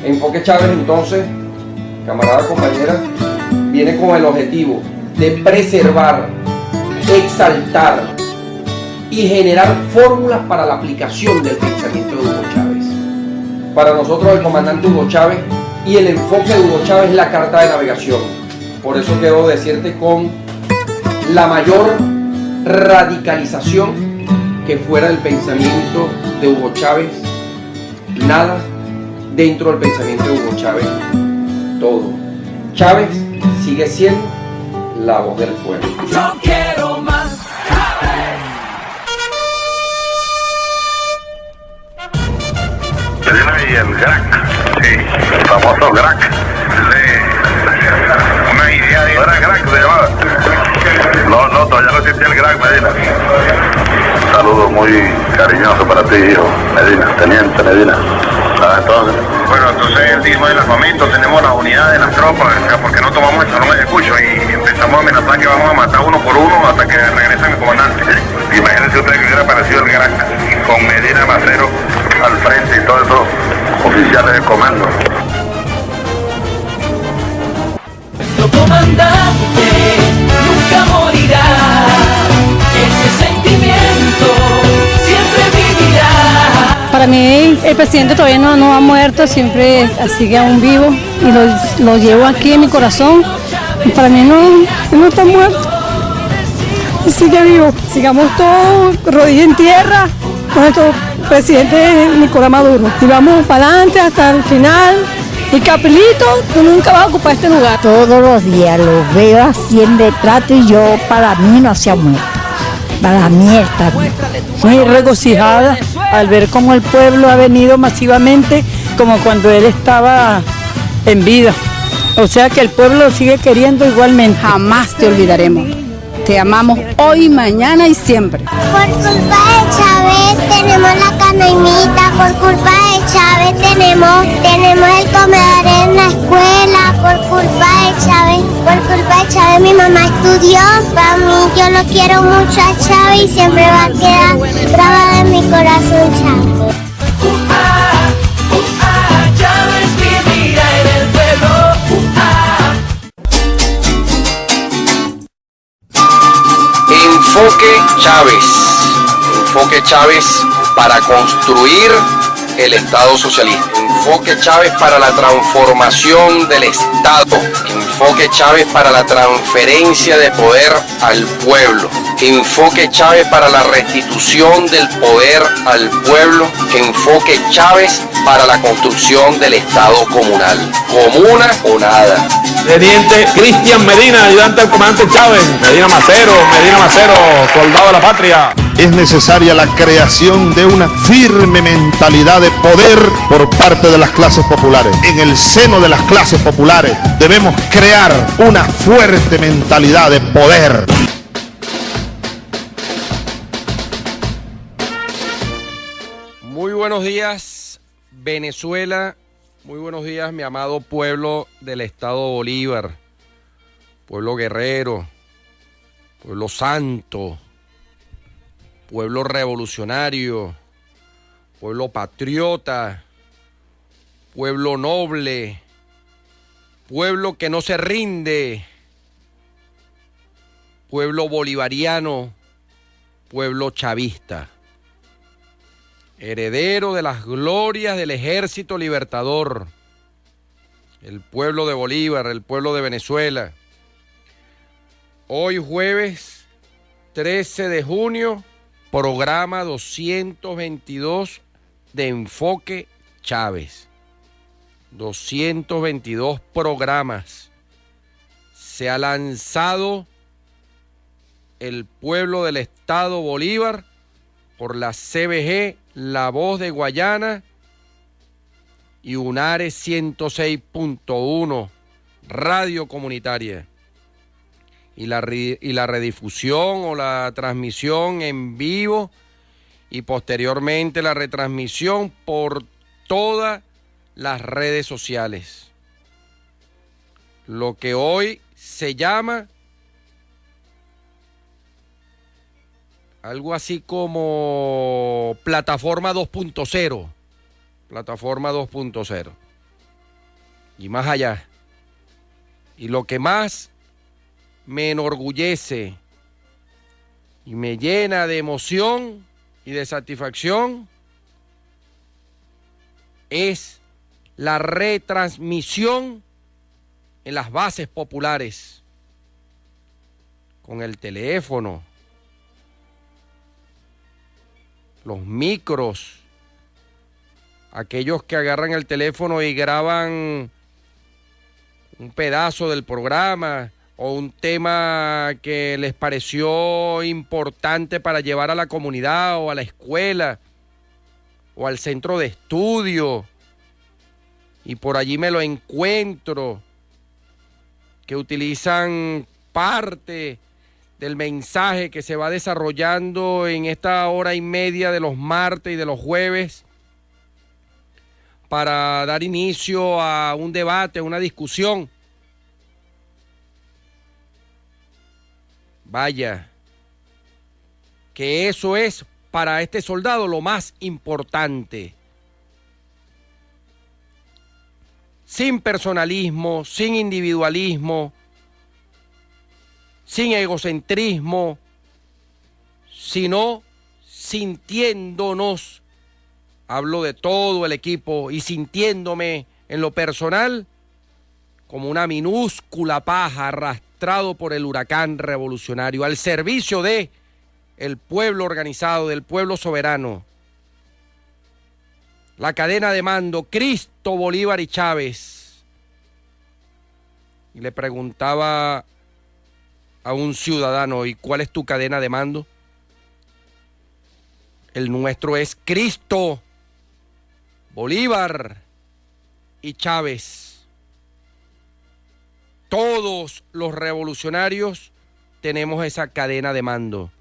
Enfoque Chávez, entonces, camarada, compañera, viene con el objetivo de preservar, exaltar y generar fórmulas para la aplicación del pensamiento de Hugo Chávez. Para nosotros, el comandante Hugo Chávez y el enfoque de Hugo Chávez es la carta de navegación. Por eso quiero decirte con la mayor radicalización que fuera el pensamiento de Hugo Chávez, nada dentro del pensamiento de Hugo Chávez, todo. Chávez sigue siendo la voz del pueblo. Yo quiero más Chávez. Y el crack, sí, el famoso crack, de una idea de... ¿No era crack se llamaba? No, todavía no existía el crack, Medina. Un saludo muy cariñoso para ti, hijo Medina, teniente Medina. Entonces, bueno, entonces el mismo del armamento, tenemos la unidad de las tropas, o sea, porque no tomamos el salón de escucho y empezamos a amenazar que vamos a matar uno por uno hasta que regrese mi comandante. Imagínense ustedes que hubiera aparecido el crack con Medina Macero al frente y todos esos oficiales de comando. Nuestro comandante nunca morirá, ese sentimiento siempre vivirá. Para mí el presidente todavía no ha muerto, siempre sigue aún vivo y lo llevo aquí en mi corazón. Y para mí no está muerto, sigue vivo. Sigamos todos rodillas en tierra con nuestro presidente Nicolás Maduro y vamos para adelante hasta el final. Y Capelito, tú nunca vas a ocupar este lugar. Todos los días lo veo así en retrato y yo, para mí no se ha muerto. Para mí está bien. Muy regocijada al ver cómo el pueblo ha venido masivamente como cuando él estaba en vida. O sea que el pueblo lo sigue queriendo igualmente. Jamás te olvidaremos. Te amamos hoy, mañana y siempre. Por culpa de Chávez tenemos la canaimita, por culpa de Chávez tenemos el comedor en la escuela, por culpa de Chávez mi mamá estudió. Para mí, yo lo quiero mucho a Chávez y siempre va a quedar grabado en mi corazón Chávez. Chávez vivirá en el pueblo. Enfoque Chávez. Enfoque Chávez para construir el Estado socialista. Enfoque Chávez para la transformación del Estado. Enfoque Chávez para la transferencia de poder al pueblo. Enfoque Chávez para la restitución del poder al pueblo. Enfoque Chávez para la construcción del Estado comunal. Comuna o nada. Teniente Cristian Medina, ayudante del comandante Chávez. Medina Macero, soldado de la patria. Es necesaria la creación de una firme mentalidad de poder por parte de las clases populares. En el seno de las clases populares debemos crear una fuerte mentalidad de poder. Muy buenos días, Venezuela. Muy buenos días, mi amado pueblo del Estado Bolívar. Pueblo guerrero, pueblo santo, pueblo revolucionario, pueblo patriota, pueblo noble, pueblo que no se rinde, pueblo bolivariano, pueblo chavista, heredero de las glorias del Ejército Libertador, el pueblo de Bolívar, el pueblo de Venezuela. Hoy jueves 13 de junio, programa 222 de Enfoque Chávez. 222 programas. Se ha lanzado el pueblo del Estado Bolívar por la CBG, La Voz de Guayana y Unares 106.1, radio comunitaria. Y la redifusión o la transmisión en vivo y posteriormente la retransmisión por todas las redes sociales. Lo que hoy se llama algo así como plataforma 2.0. Plataforma 2.0. y más allá. Y lo que más me enorgullece y me llena de emoción y de satisfacción es la retransmisión en las bases populares, con el teléfono, los micros, aquellos que agarran el teléfono y graban un pedazo del programa o un tema que les pareció importante para llevar a la comunidad o a la escuela o al centro de estudio, y por allí me lo encuentro, que utilizan parte del mensaje que se va desarrollando en esta hora y media de los martes y de los jueves para dar inicio a un debate, a una discusión. Vaya, que eso es para este soldado lo más importante. Sin personalismo, sin individualismo, sin egocentrismo, sino sintiéndonos, hablo de todo el equipo, y sintiéndome en lo personal como una minúscula paja arrastrado por el huracán revolucionario al servicio de el pueblo organizado, del pueblo soberano. La cadena de mando, Cristo, Bolívar y Chávez. Y le preguntaba a un ciudadano, ¿y cuál es tu cadena de mando? El nuestro es Cristo, Bolívar y Chávez. Todos los revolucionarios tenemos esa cadena de mando.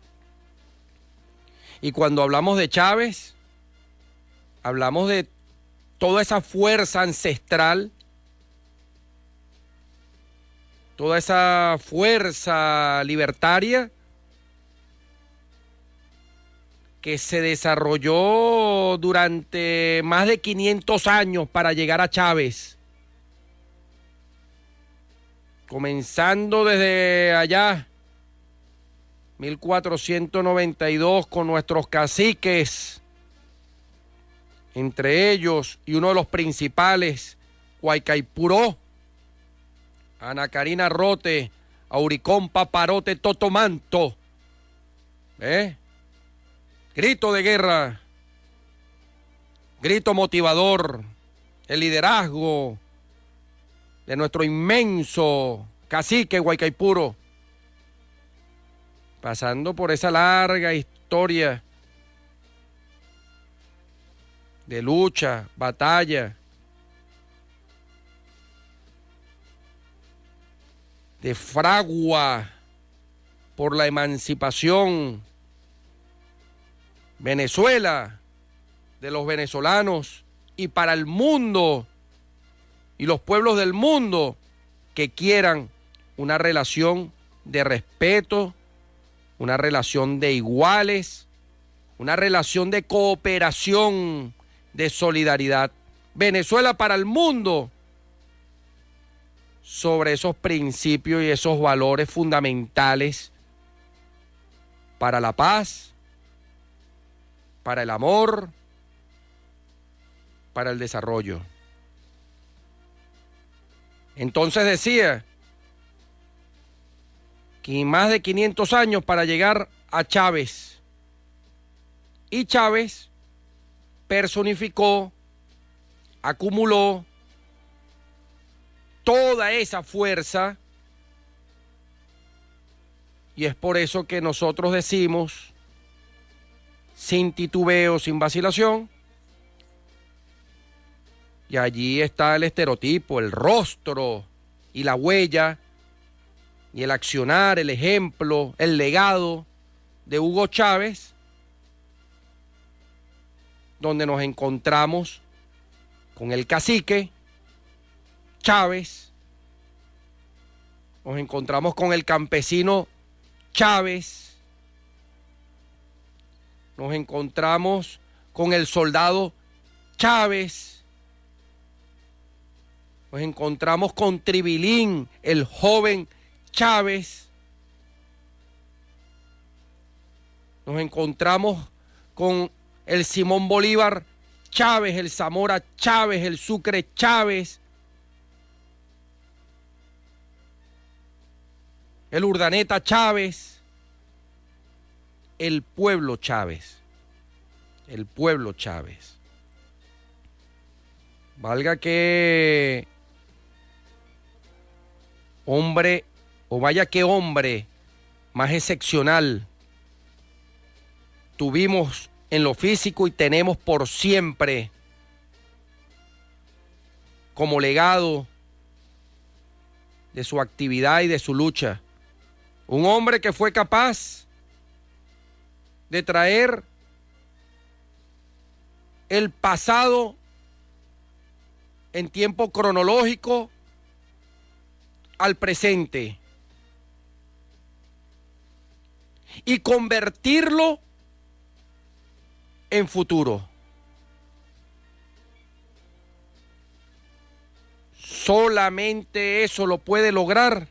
Y cuando hablamos de Chávez, hablamos de toda esa fuerza ancestral, toda esa fuerza libertaria que se desarrolló durante más de 500 años para llegar a Chávez. Comenzando desde allá, 1492, con nuestros caciques, entre ellos, y uno de los principales, Guaycaipuró, Ana Karina Rote, Auricón Paparote Totomanto. Grito de guerra, grito motivador, el liderazgo de nuestro inmenso cacique Guaycaipuro, pasando por esa larga historia de lucha, batalla, de fragua por la emancipación. Venezuela, de los venezolanos, y para el mundo y los pueblos del mundo que quieran una relación de respeto, una relación de iguales, una relación de cooperación, de solidaridad. Venezuela para el mundo, sobre esos principios y esos valores fundamentales para la paz, para el amor, para el desarrollo. Entonces decía que más de 500 años para llegar a Chávez. Y Chávez personificó, acumuló toda esa fuerza, y es por eso que nosotros decimos, sin titubeo, sin vacilación, y allí está el estereotipo, el rostro y la huella y el accionar, el ejemplo, el legado de Hugo Chávez, donde nos encontramos con el cacique Chávez, nos encontramos con el campesino Chávez, nos encontramos con el soldado Chávez, Nos encontramos con Tribilín, el joven Chávez. Nos encontramos con el Simón Bolívar Chávez, el Zamora Chávez, el Sucre Chávez, el Urdaneta Chávez, el pueblo Chávez. El pueblo Chávez. Valga que hombre, o vaya que hombre más excepcional tuvimos en lo físico y tenemos por siempre como legado de su actividad y de su lucha. Un hombre que fue capaz de traer el pasado en tiempo cronológico al presente y convertirlo en futuro. Solamente eso lo puede lograr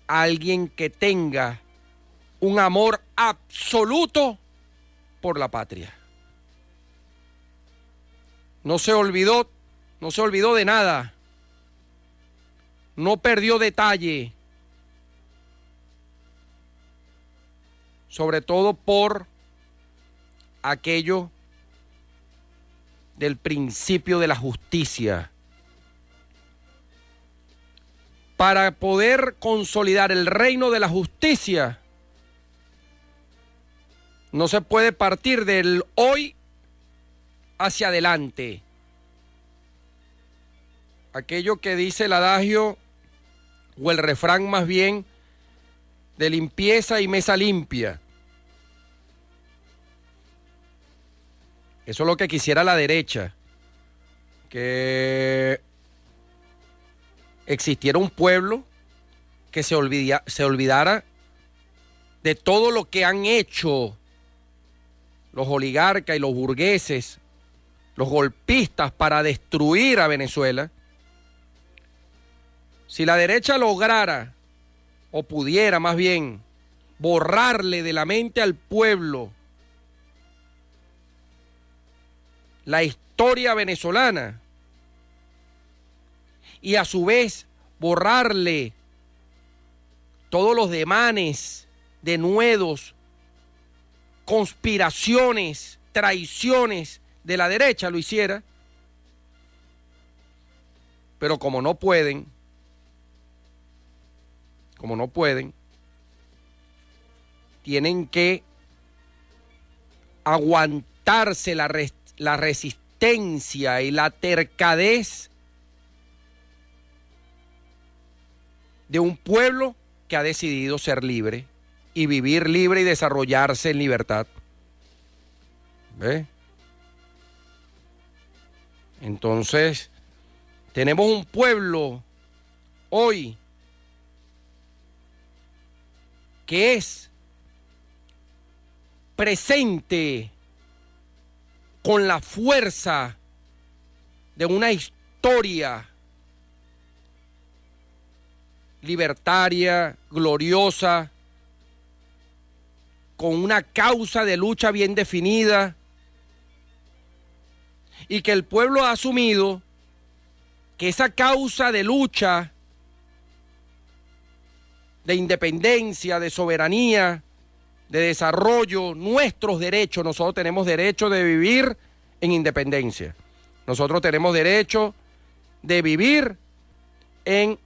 alguien que tenga un amor absoluto por la patria. No se olvidó de nada. No perdió detalle. Sobre todo por aquello del principio de la justicia. Para poder consolidar el reino de la justicia, no se puede partir del hoy hacia adelante. Aquello que dice el adagio, o el refrán más bien, de limpieza y mesa limpia. Eso es lo que quisiera la derecha, que existiera un pueblo que se olvidara de todo lo que han hecho los oligarcas y los burgueses, los golpistas para destruir a Venezuela. Si la derecha lograra, o pudiera más bien, borrarle de la mente al pueblo la historia venezolana y a su vez borrarle todos los demanes, denuedos, conspiraciones, traiciones de la derecha, lo hiciera. Pero como no pueden, tienen que aguantarse la resistencia y la tercadez de un pueblo que ha decidido ser libre y vivir libre y desarrollarse en libertad. ¿Ve? Entonces, tenemos un pueblo hoy que es presente con la fuerza de una historia libertaria, gloriosa, con una causa de lucha bien definida, y que el pueblo ha asumido que esa causa de lucha, de independencia, de soberanía, de desarrollo, nuestros derechos, nosotros tenemos derecho de vivir en independencia, nosotros tenemos derecho de vivir en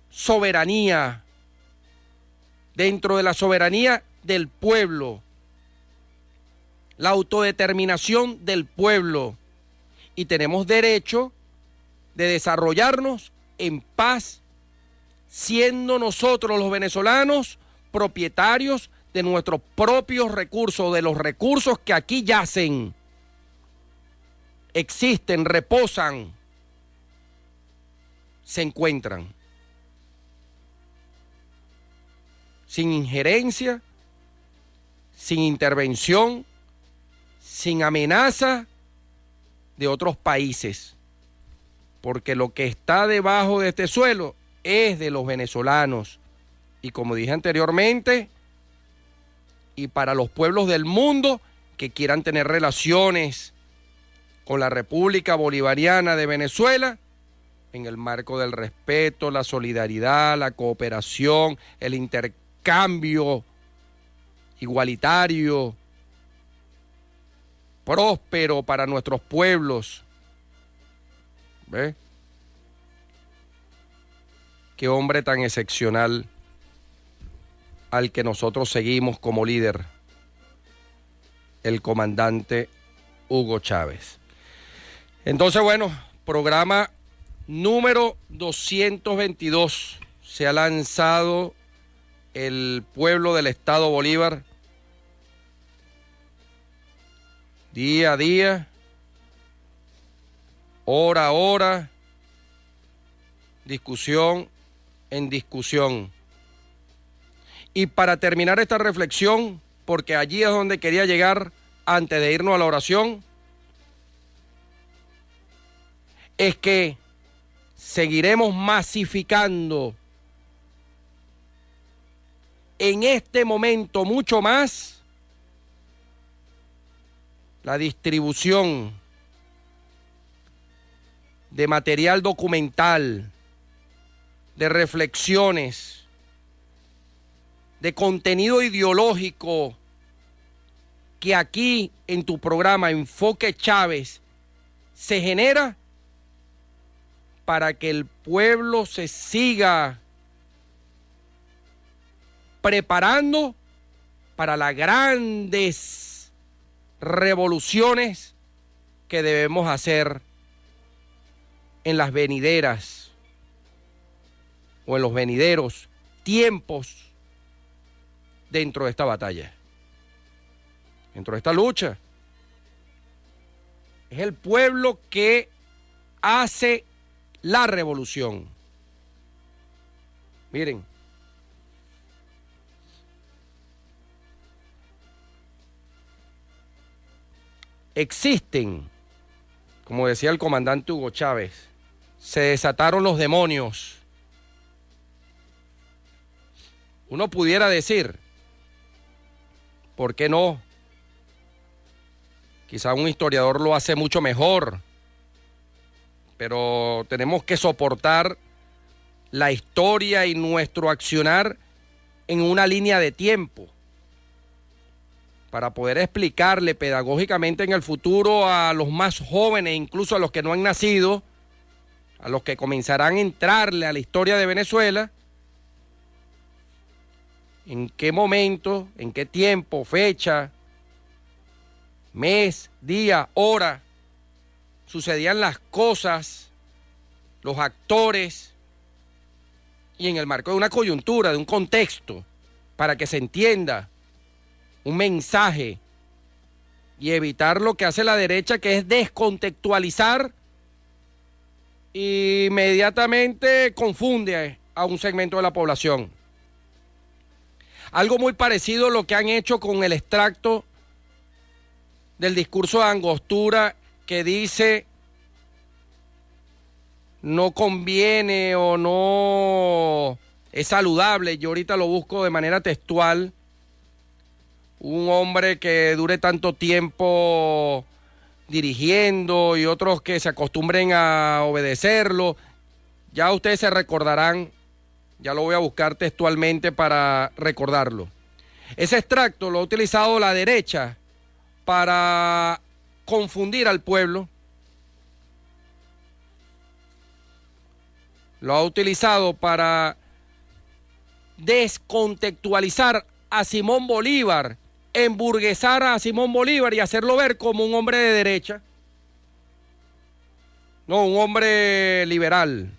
soberanía, dentro de la soberanía del pueblo, la autodeterminación del pueblo, y tenemos derecho de desarrollarnos en paz, siendo nosotros los venezolanos propietarios de nuestros propios recursos, de los recursos que aquí yacen, existen, reposan, se encuentran. Sin injerencia, sin intervención, sin amenaza de otros países. porque lo que está debajo de este suelo es de los venezolanos. Y como dije anteriormente, y para los pueblos del mundo que quieran tener relaciones con la República Bolivariana de Venezuela, en el marco del respeto, la solidaridad, la cooperación, el intercambio igualitario, próspero para nuestros pueblos. ¿Ve? Qué hombre tan excepcional al que nosotros seguimos como líder, el comandante Hugo Chávez. Entonces, bueno, programa número 222. Se ha lanzado el pueblo del Estado Bolívar día a día, hora a hora, discusión en discusión. Y para terminar esta reflexión, porque allí es donde quería llegar antes de irnos a la oración, es que seguiremos masificando en este momento mucho más la distribución de material documental, de reflexiones, de contenido ideológico que aquí en tu programa Enfoque Chávez se genera para que el pueblo se siga preparando para las grandes revoluciones que debemos hacer en las venideras o en los venideros tiempos dentro de esta batalla, dentro de esta lucha. Es el pueblo que hace la revolución. Miren, existen, como decía el comandante Hugo Chávez, se desataron los demonios. Uno pudiera decir, ¿por qué no? Quizá un historiador lo hace mucho mejor, pero tenemos que soportar la historia y nuestro accionar en una línea de tiempo para poder explicarle pedagógicamente en el futuro a los más jóvenes, incluso a los que no han nacido, a los que comenzarán a entrarle a la historia de Venezuela, en qué momento, en qué tiempo, fecha, mes, día, hora, sucedían las cosas, los actores, y en el marco de una coyuntura, de un contexto, para que se entienda un mensaje y evitar lo que hace la derecha, que es descontextualizar e inmediatamente confunde a un segmento de la población. Algo muy parecido a lo que han hecho con el extracto del discurso de Angostura que dice no conviene o no es saludable, yo ahorita lo busco de manera textual, un hombre que dure tanto tiempo dirigiendo y otros que se acostumbren a obedecerlo. Ya ustedes se recordarán, ya lo voy a buscar textualmente para recordarlo. Ese extracto lo ha utilizado la derecha para confundir al pueblo. Lo ha utilizado para descontextualizar a Simón Bolívar, emburguesar a Simón Bolívar y hacerlo ver como un hombre de derecha. No, un hombre liberal.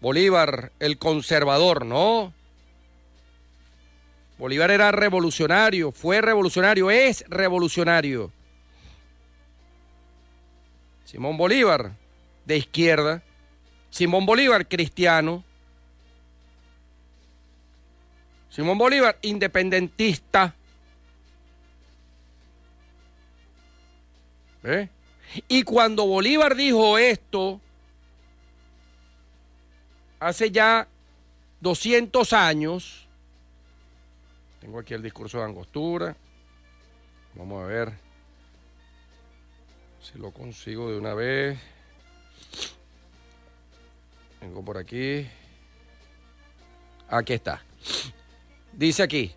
Bolívar, el conservador, no. Bolívar era revolucionario, fue revolucionario, es revolucionario. Simón Bolívar, de izquierda. Simón Bolívar, cristiano. Simón Bolívar, independentista. Y cuando Bolívar dijo esto, hace ya 200 años, tengo aquí el discurso de Angostura, vamos a ver si lo consigo de una vez. Tengo por aquí. Aquí está. Dice aquí: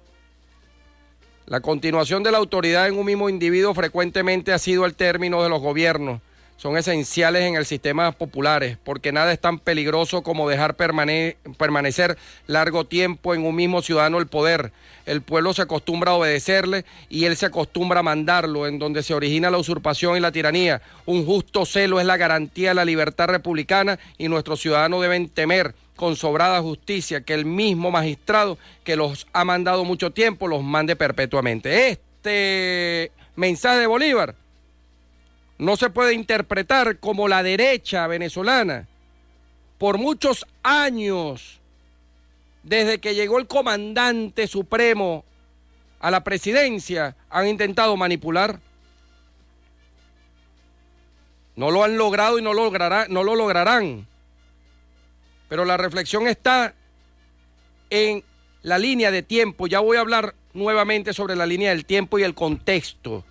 la continuación de la autoridad en un mismo individuo frecuentemente ha sido el término de los gobiernos. Son esenciales en el sistema populares, porque nada es tan peligroso como dejar permanecer largo tiempo en un mismo ciudadano el poder. El pueblo se acostumbra a obedecerle y él se acostumbra a mandarlo, en donde se origina la usurpación y la tiranía. Un justo celo es la garantía de la libertad republicana y nuestros ciudadanos deben temer con sobrada justicia que el mismo magistrado que los ha mandado mucho tiempo los mande perpetuamente. Este mensaje de Bolívar no se puede interpretar como la derecha venezolana. Por muchos años, desde que llegó el comandante supremo a la presidencia, han intentado manipular. No lo han logrado y no lo lograrán. Pero la reflexión está en la línea de tiempo. Ya voy a hablar nuevamente sobre la línea del tiempo y el contexto.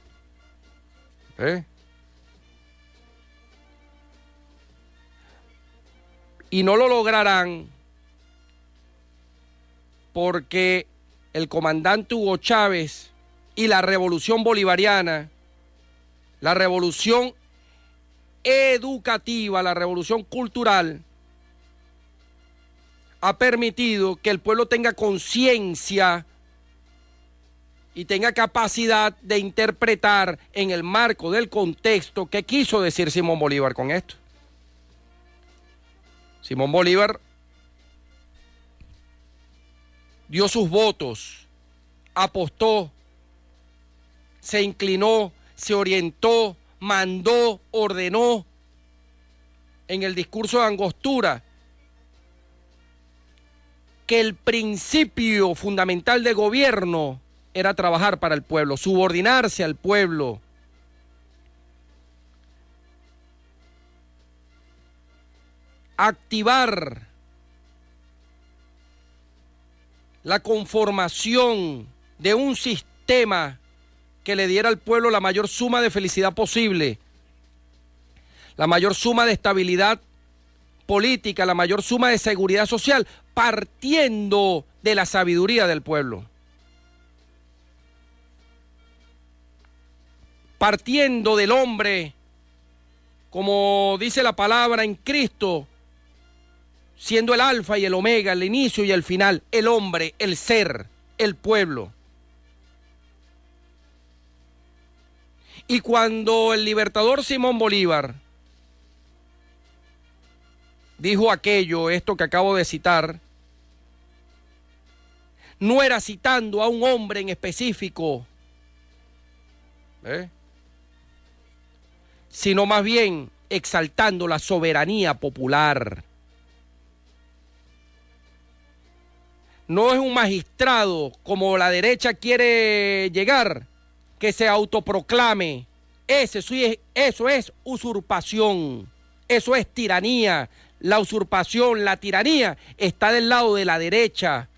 Y no lo lograrán porque el comandante Hugo Chávez y la revolución bolivariana, la revolución educativa, la revolución cultural, ha permitido que el pueblo tenga conciencia y tenga capacidad de interpretar en el marco del contexto qué quiso decir Simón Bolívar con esto. Simón Bolívar dio sus votos, apostó, se inclinó, se orientó, mandó, ordenó en el discurso de Angostura que el principio fundamental de gobierno era trabajar para el pueblo, subordinarse al pueblo. Activar la conformación de un sistema que le diera al pueblo la mayor suma de felicidad posible, la mayor suma de estabilidad política, la mayor suma de seguridad social, partiendo de la sabiduría del pueblo, partiendo del hombre, como dice la palabra, en Cristo, siendo el alfa y el omega, el inicio y el final, el hombre, el ser, el pueblo. Y cuando el libertador Simón Bolívar dijo esto que acabo de citar, no era citando a un hombre en específico, sino más bien exaltando la soberanía popular. No es un magistrado, como la derecha quiere llegar, que se autoproclame. Eso es usurpación, eso es tiranía. La usurpación, la tiranía está del lado de la derecha.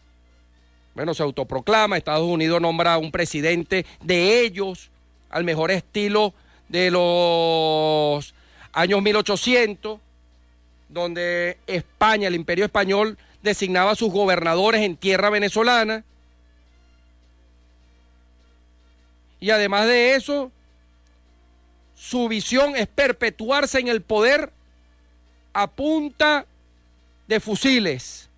Bueno, se autoproclama, Estados Unidos nombra a un presidente de ellos, al mejor estilo de los años 1800, donde España, el Imperio Español, designaba a sus gobernadores en tierra venezolana. Y además de eso, su visión es perpetuarse en el poder a punta de fusiles,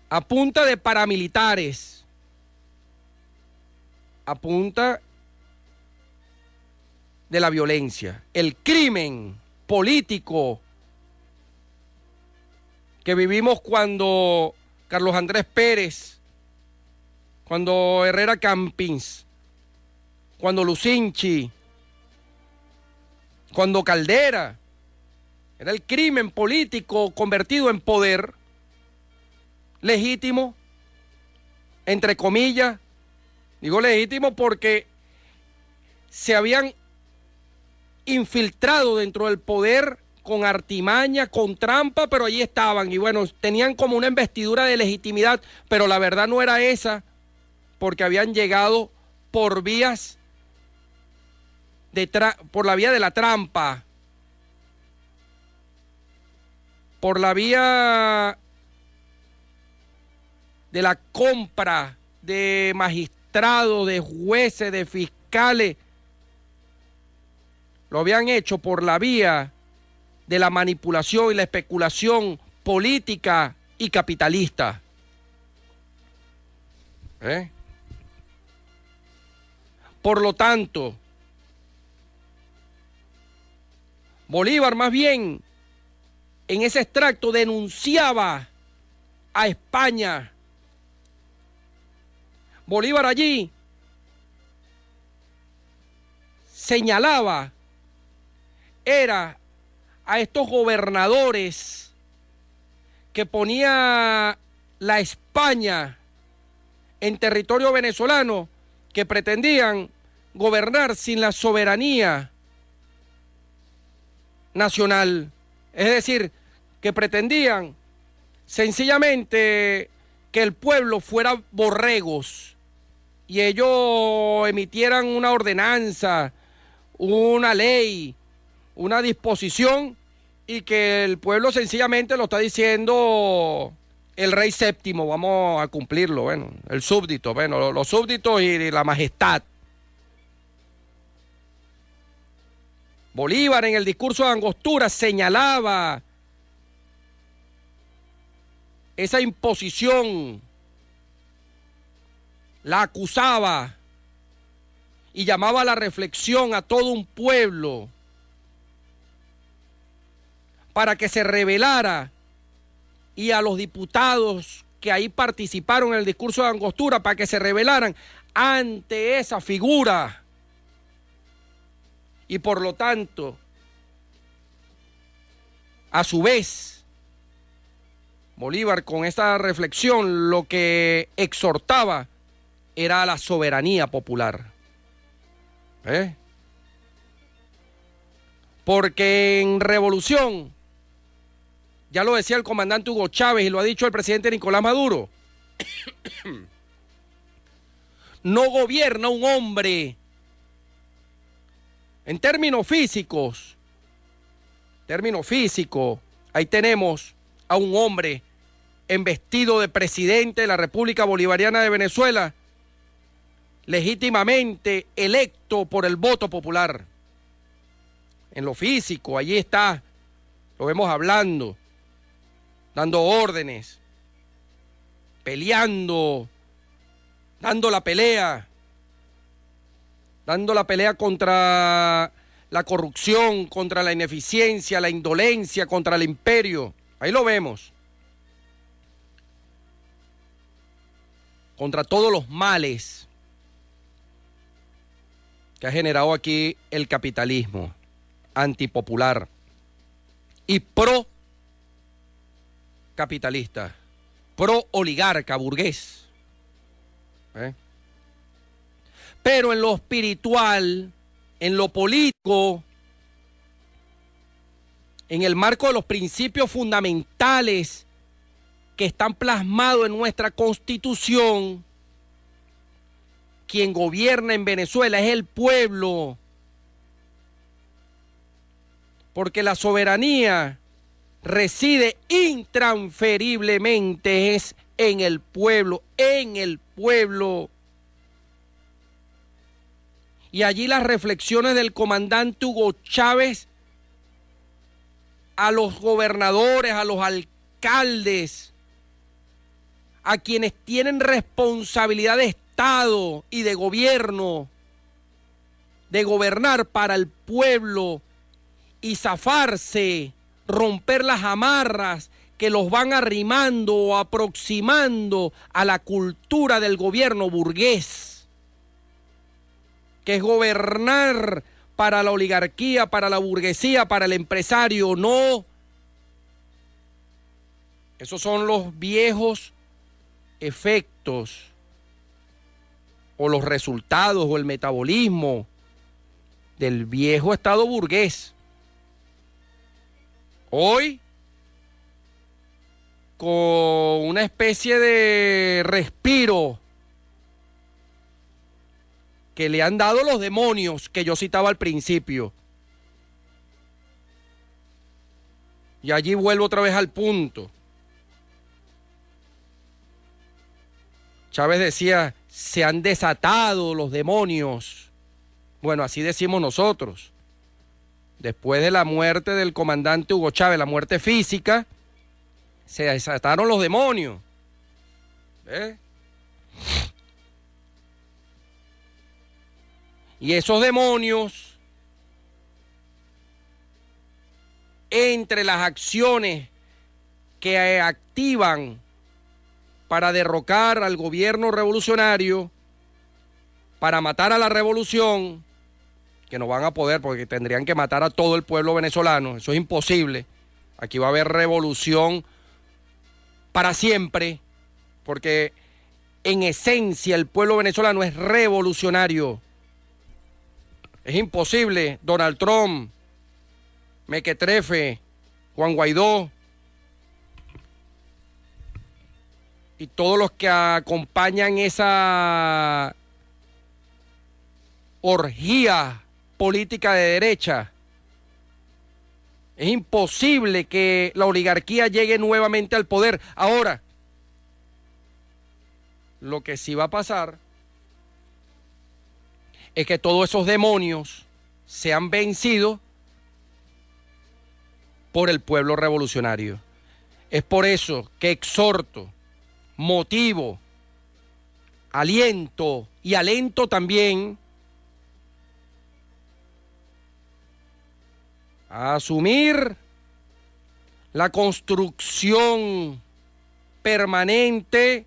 a punta de paramilitares, a punta de la violencia. El crimen político que vivimos cuando Carlos Andrés Pérez, cuando Herrera Campins, cuando Lucinchi, cuando Caldera, era el crimen político convertido en poder legítimo, entre comillas. Digo legítimo porque se habían infiltrados dentro del poder con artimaña, con trampa, pero allí estaban y bueno, tenían como una investidura de legitimidad, pero la verdad no era esa, porque habían llegado por vías por la vía de la trampa, por la vía de la compra de magistrados, de jueces, de fiscales. Lo habían hecho por la vía de la manipulación y la especulación política y capitalista. Por lo tanto, Bolívar más bien en ese extracto denunciaba a España. Bolívar allí señalaba era a estos gobernadores que ponía la España en territorio venezolano, que pretendían gobernar sin la soberanía nacional, es decir, que pretendían sencillamente que el pueblo fuera borregos y ellos emitieran una ordenanza, una ley, una disposición y que el pueblo sencillamente lo está diciendo el rey séptimo, vamos a cumplirlo, bueno, el súbdito, bueno, los súbditos y la majestad. Bolívar en el discurso de Angostura señalaba esa imposición, la acusaba y llamaba a la reflexión a todo un pueblo para que se rebelara, y a los diputados que ahí participaron en el discurso de Angostura para que se rebelaran ante esa figura. Y por lo tanto, a su vez, Bolívar con esta reflexión lo que exhortaba era a la soberanía popular. Porque en revolución, ya lo decía el comandante Hugo Chávez y lo ha dicho el presidente Nicolás Maduro, no gobierna un hombre en términos físicos, ahí tenemos a un hombre embestido de presidente de la República Bolivariana de Venezuela, legítimamente electo por el voto popular. En lo físico, allí está, lo vemos hablando, dando órdenes, peleando, dando la pelea contra la corrupción, contra la ineficiencia, la indolencia, contra el imperio. Ahí lo vemos. Contra todos los males que ha generado aquí el capitalismo antipopular y pro-capitalista, pro-oligarca, burgués. Pero en lo espiritual, en lo político, en el marco de los principios fundamentales que están plasmados en nuestra Constitución, quien gobierna en Venezuela es el pueblo, porque la soberanía reside intransferiblemente es en el pueblo, Y allí las reflexiones del comandante Hugo Chávez a los gobernadores, a los alcaldes, a quienes tienen responsabilidad de Estado y de gobierno, de gobernar para el pueblo y zafarse, romper las amarras que los van arrimando o aproximando a la cultura del gobierno burgués, que es gobernar para la oligarquía, para la burguesía, para el empresario. No. Esos son los viejos efectos o los resultados o el metabolismo del viejo Estado burgués. Hoy, con una especie de respiro que le han dado los demonios que yo citaba al principio. Y allí vuelvo otra vez al punto. Chávez decía, se han desatado los demonios. Bueno, así decimos nosotros. Después de la muerte del comandante Hugo Chávez, la muerte física, se desataron los demonios. ¿Ves? Y esos demonios, entre las acciones que activan para derrocar al gobierno revolucionario, para matar a la revolución, que no van a poder porque tendrían que matar a todo el pueblo venezolano, eso es imposible. Aquí va a haber revolución para siempre, porque en esencia el pueblo venezolano es revolucionario. Es imposible, Donald Trump, Mequetrefe, Juan Guaidó y todos los que acompañan esa orgía política de derecha. Es imposible que la oligarquía llegue nuevamente al poder. Ahora, lo que sí va a pasar es que todos esos demonios sean vencidos por el pueblo revolucionario. Es por eso que exhorto, motivo, aliento y alento también a asumir la construcción permanente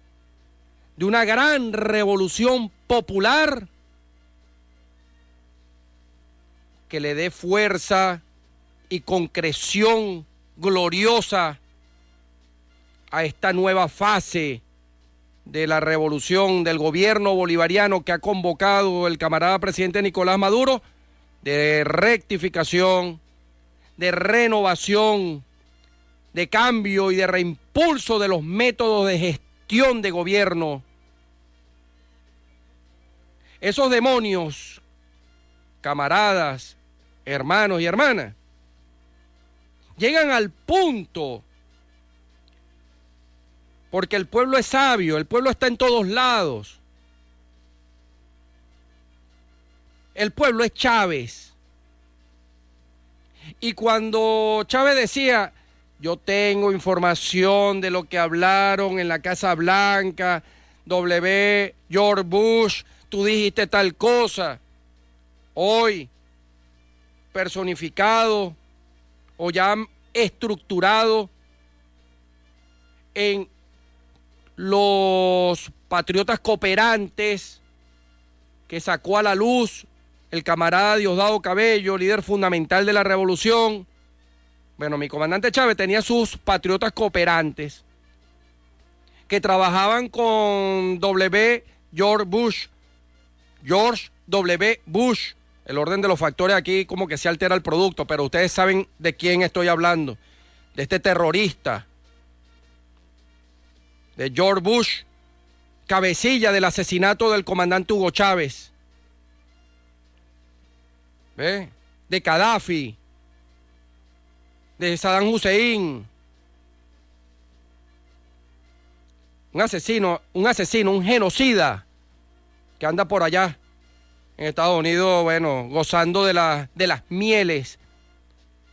de una gran revolución popular que le dé fuerza y concreción gloriosa a esta nueva fase de la revolución del gobierno bolivariano que ha convocado el camarada presidente Nicolás Maduro, de rectificación, de renovación, de cambio y de reimpulso de los métodos de gestión de gobierno. Esos demonios, camaradas, hermanos y hermanas, llegan al punto, porque el pueblo es sabio, el pueblo está en todos lados. El pueblo es Chávez. Y cuando Chávez decía, yo tengo información de lo que hablaron en la Casa Blanca, George Bush, tú dijiste tal cosa, hoy personificado o ya estructurado en los patriotas cooperantes que sacó a la luz el camarada Diosdado Cabello, líder fundamental de la revolución. Bueno, mi comandante Chávez tenía sus patriotas cooperantes que trabajaban con George W. Bush. El orden de los factores aquí como que se altera el producto, pero ustedes saben de quién estoy hablando. De este terrorista, de George Bush, cabecilla del asesinato del comandante Hugo Chávez. ¿Ve? De Gaddafi, de Saddam Hussein. Un asesino, un genocida que anda por allá en Estados Unidos, bueno, gozando de las mieles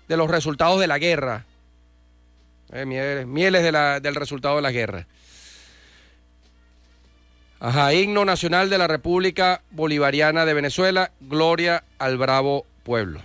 de los resultados de la guerra. Mieles del resultado de la guerra. Ajá, himno nacional de la República Bolivariana de Venezuela, gloria al bravo pueblo.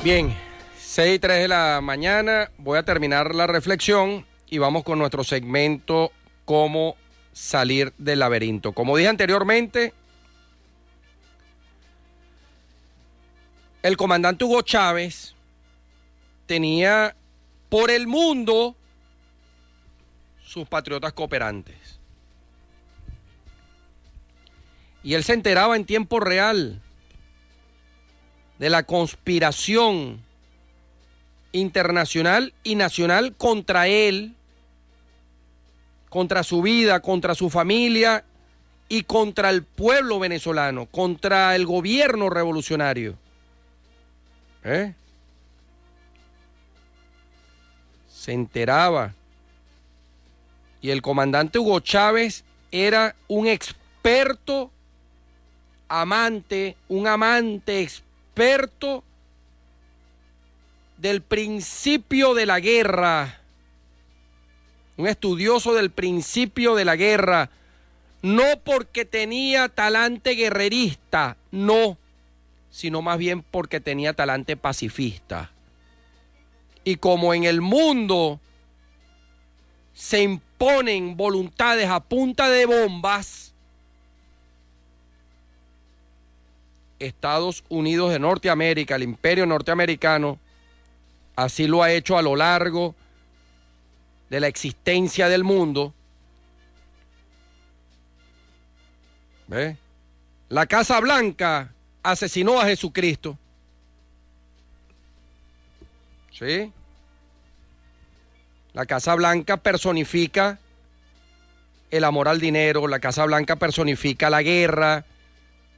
Bien, 6:03 de la mañana, voy a terminar la reflexión y vamos con nuestro segmento Cómo salir del laberinto. Como dije anteriormente, el comandante Hugo Chávez tenía por el mundo sus patriotas cooperantes. Y él se enteraba en tiempo real de la conspiración internacional y nacional contra él, contra su vida, contra su familia y contra el pueblo venezolano, contra el gobierno revolucionario. Se enteraba. Y el comandante Hugo Chávez era un experto amante, un amante experto del principio de la guerra, un estudioso del principio de la guerra, no porque tenía talante guerrerista, no, sino más bien porque tenía talante pacifista. Y como en el mundo se imponen voluntades a punta de bombas, Estados Unidos de Norteamérica, el imperio norteamericano, así lo ha hecho a lo largo de la existencia del mundo. ¿Ve? La Casa Blanca asesinó a Jesucristo. ¿Sí? La Casa Blanca personifica el amor al dinero, la Casa Blanca personifica la guerra,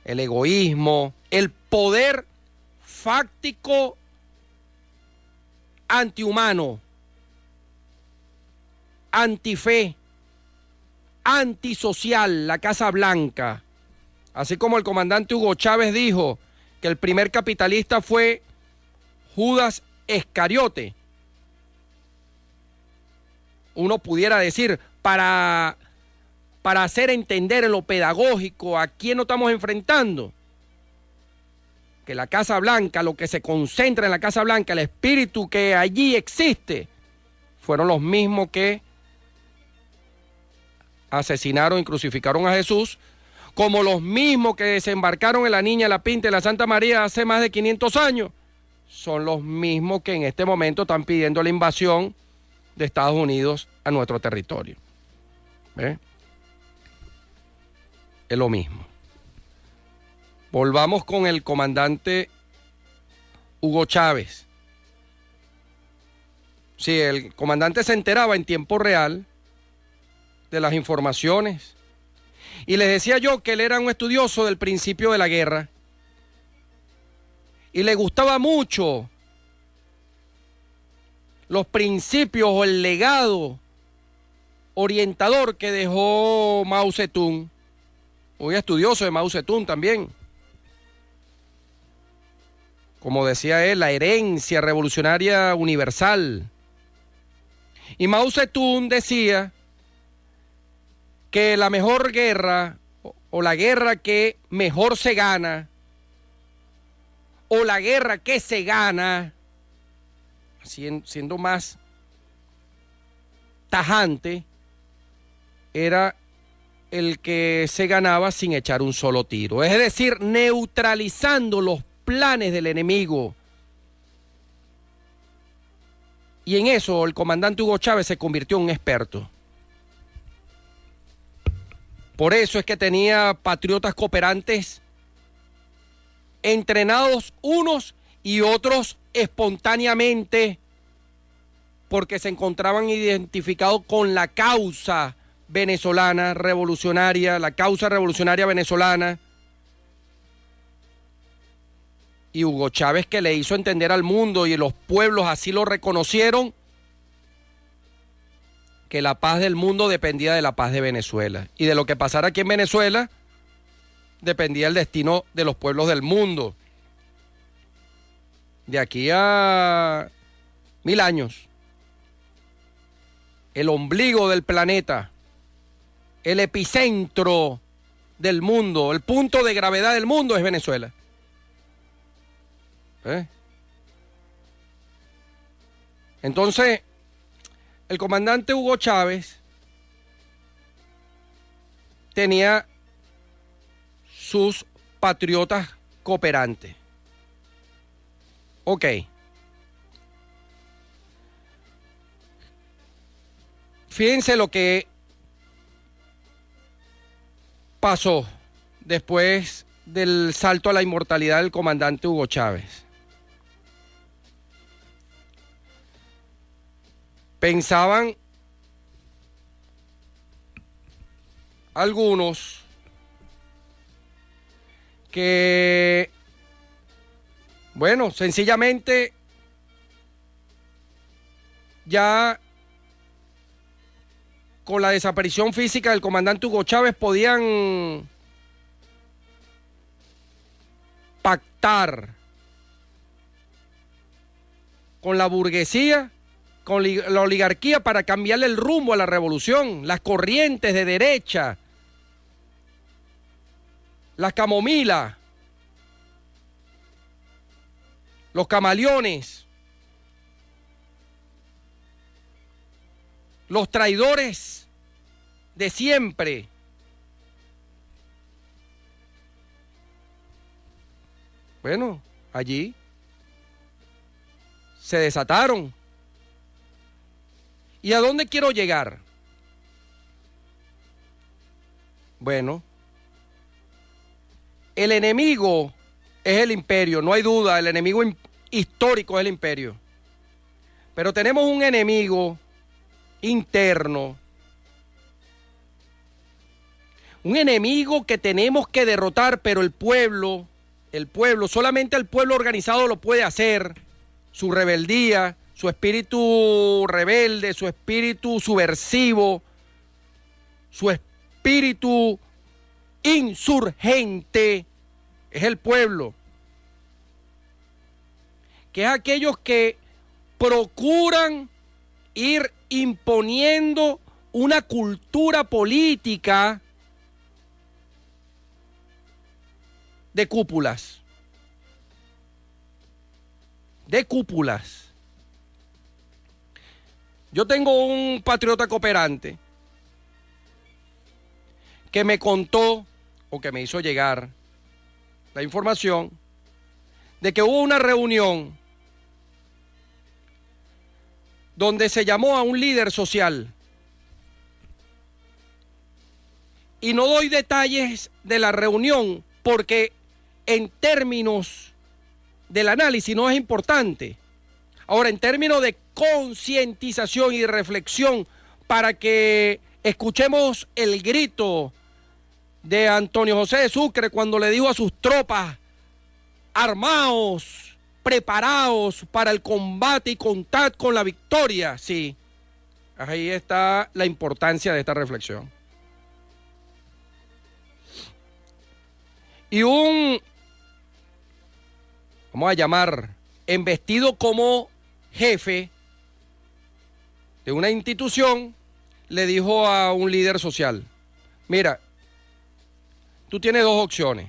el egoísmo, el poder fáctico antihumano, antife, antisocial, la Casa Blanca. Así como el comandante Hugo Chávez dijo que el primer capitalista fue Judas Iscariote. Uno pudiera decir, para hacer entender en lo pedagógico a quién nos estamos enfrentando, que la Casa Blanca, lo que se concentra en la Casa Blanca, el espíritu que allí existe, fueron los mismos que asesinaron y crucificaron a Jesús, como los mismos que desembarcaron en la Niña, la Pinta y la Santa María hace más de 500 años, son los mismos que en este momento están pidiendo la invasión de Estados Unidos a nuestro territorio. ¿Ve? Es lo mismo. Volvamos con el comandante Hugo Chávez. Sí, el comandante se enteraba en tiempo real de las informaciones. Y les decía yo que él era un estudioso del principio de la guerra. Y le gustaba mucho los principios o el legado orientador que dejó Mao Zedong. Muy estudioso de Mao Zedong también. Como decía él, la herencia revolucionaria universal. Y Mao Zedong decía que la mejor guerra, o la guerra que mejor se gana, o la guerra que se gana, siendo más tajante, era el que se ganaba sin echar un solo tiro. Es decir, neutralizando los planes del enemigo. Y en eso el comandante Hugo Chávez se convirtió en un experto. Por eso es que tenía patriotas cooperantes entrenados unos y otros espontáneamente porque se encontraban identificados con la causa venezolana revolucionaria, la causa revolucionaria venezolana. Y Hugo Chávez, que le hizo entender al mundo y los pueblos así lo reconocieron, que la paz del mundo dependía de la paz de Venezuela. Y de lo que pasara aquí en Venezuela dependía el destino de los pueblos del mundo. De aquí a 1000 años. El ombligo del planeta, el epicentro del mundo, el punto de gravedad del mundo es Venezuela. Entonces, el comandante Hugo Chávez tenía sus patriotas cooperantes. Ok. Fíjense lo que pasó después del salto a la inmortalidad del comandante Hugo Chávez. Pensaban algunos que, bueno, sencillamente ya con la desaparición física del comandante Hugo Chávez podían pactar con la burguesía, con la oligarquía para cambiarle el rumbo a la revolución, las corrientes de derecha, las camomilas, los camaleones, los traidores de siempre. Bueno, allí se desataron. ¿Y a dónde quiero llegar? Bueno, el enemigo es el imperio, no hay duda, el enemigo histórico es el imperio. Pero tenemos un enemigo interno, un enemigo que tenemos que derrotar, pero el pueblo, solamente el pueblo organizado lo puede hacer. Su rebeldía, su espíritu rebelde, su espíritu subversivo, su espíritu insurgente, es el pueblo, que es aquellos que procuran ir imponiendo una cultura política de cúpulas. Yo tengo un patriota cooperante que me contó o que me hizo llegar la información de que hubo una reunión donde se llamó a un líder social. Y no doy detalles de la reunión porque en términos del análisis no es importante. Ahora, en términos de concientización y reflexión, para que escuchemos el grito de Antonio José de Sucre cuando le dijo a sus tropas: armaos, preparados para el combate y contad con la victoria. Sí, ahí está la importancia de esta reflexión. Y vamos a llamar, embestido como jefe de una institución, le dijo a un líder social: mira, tú tienes dos opciones.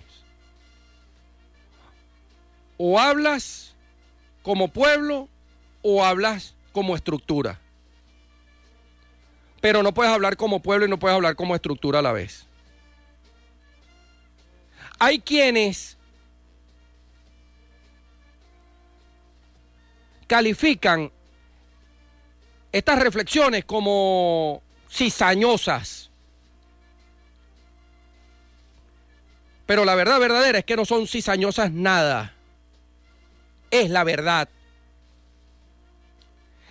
O hablas como pueblo o hablas como estructura. Pero no puedes hablar como pueblo y no puedes hablar como estructura a la vez. Hay quienes califican estas reflexiones como cizañosas. Pero la verdad verdadera es que no son cizañosas nada. Es la verdad.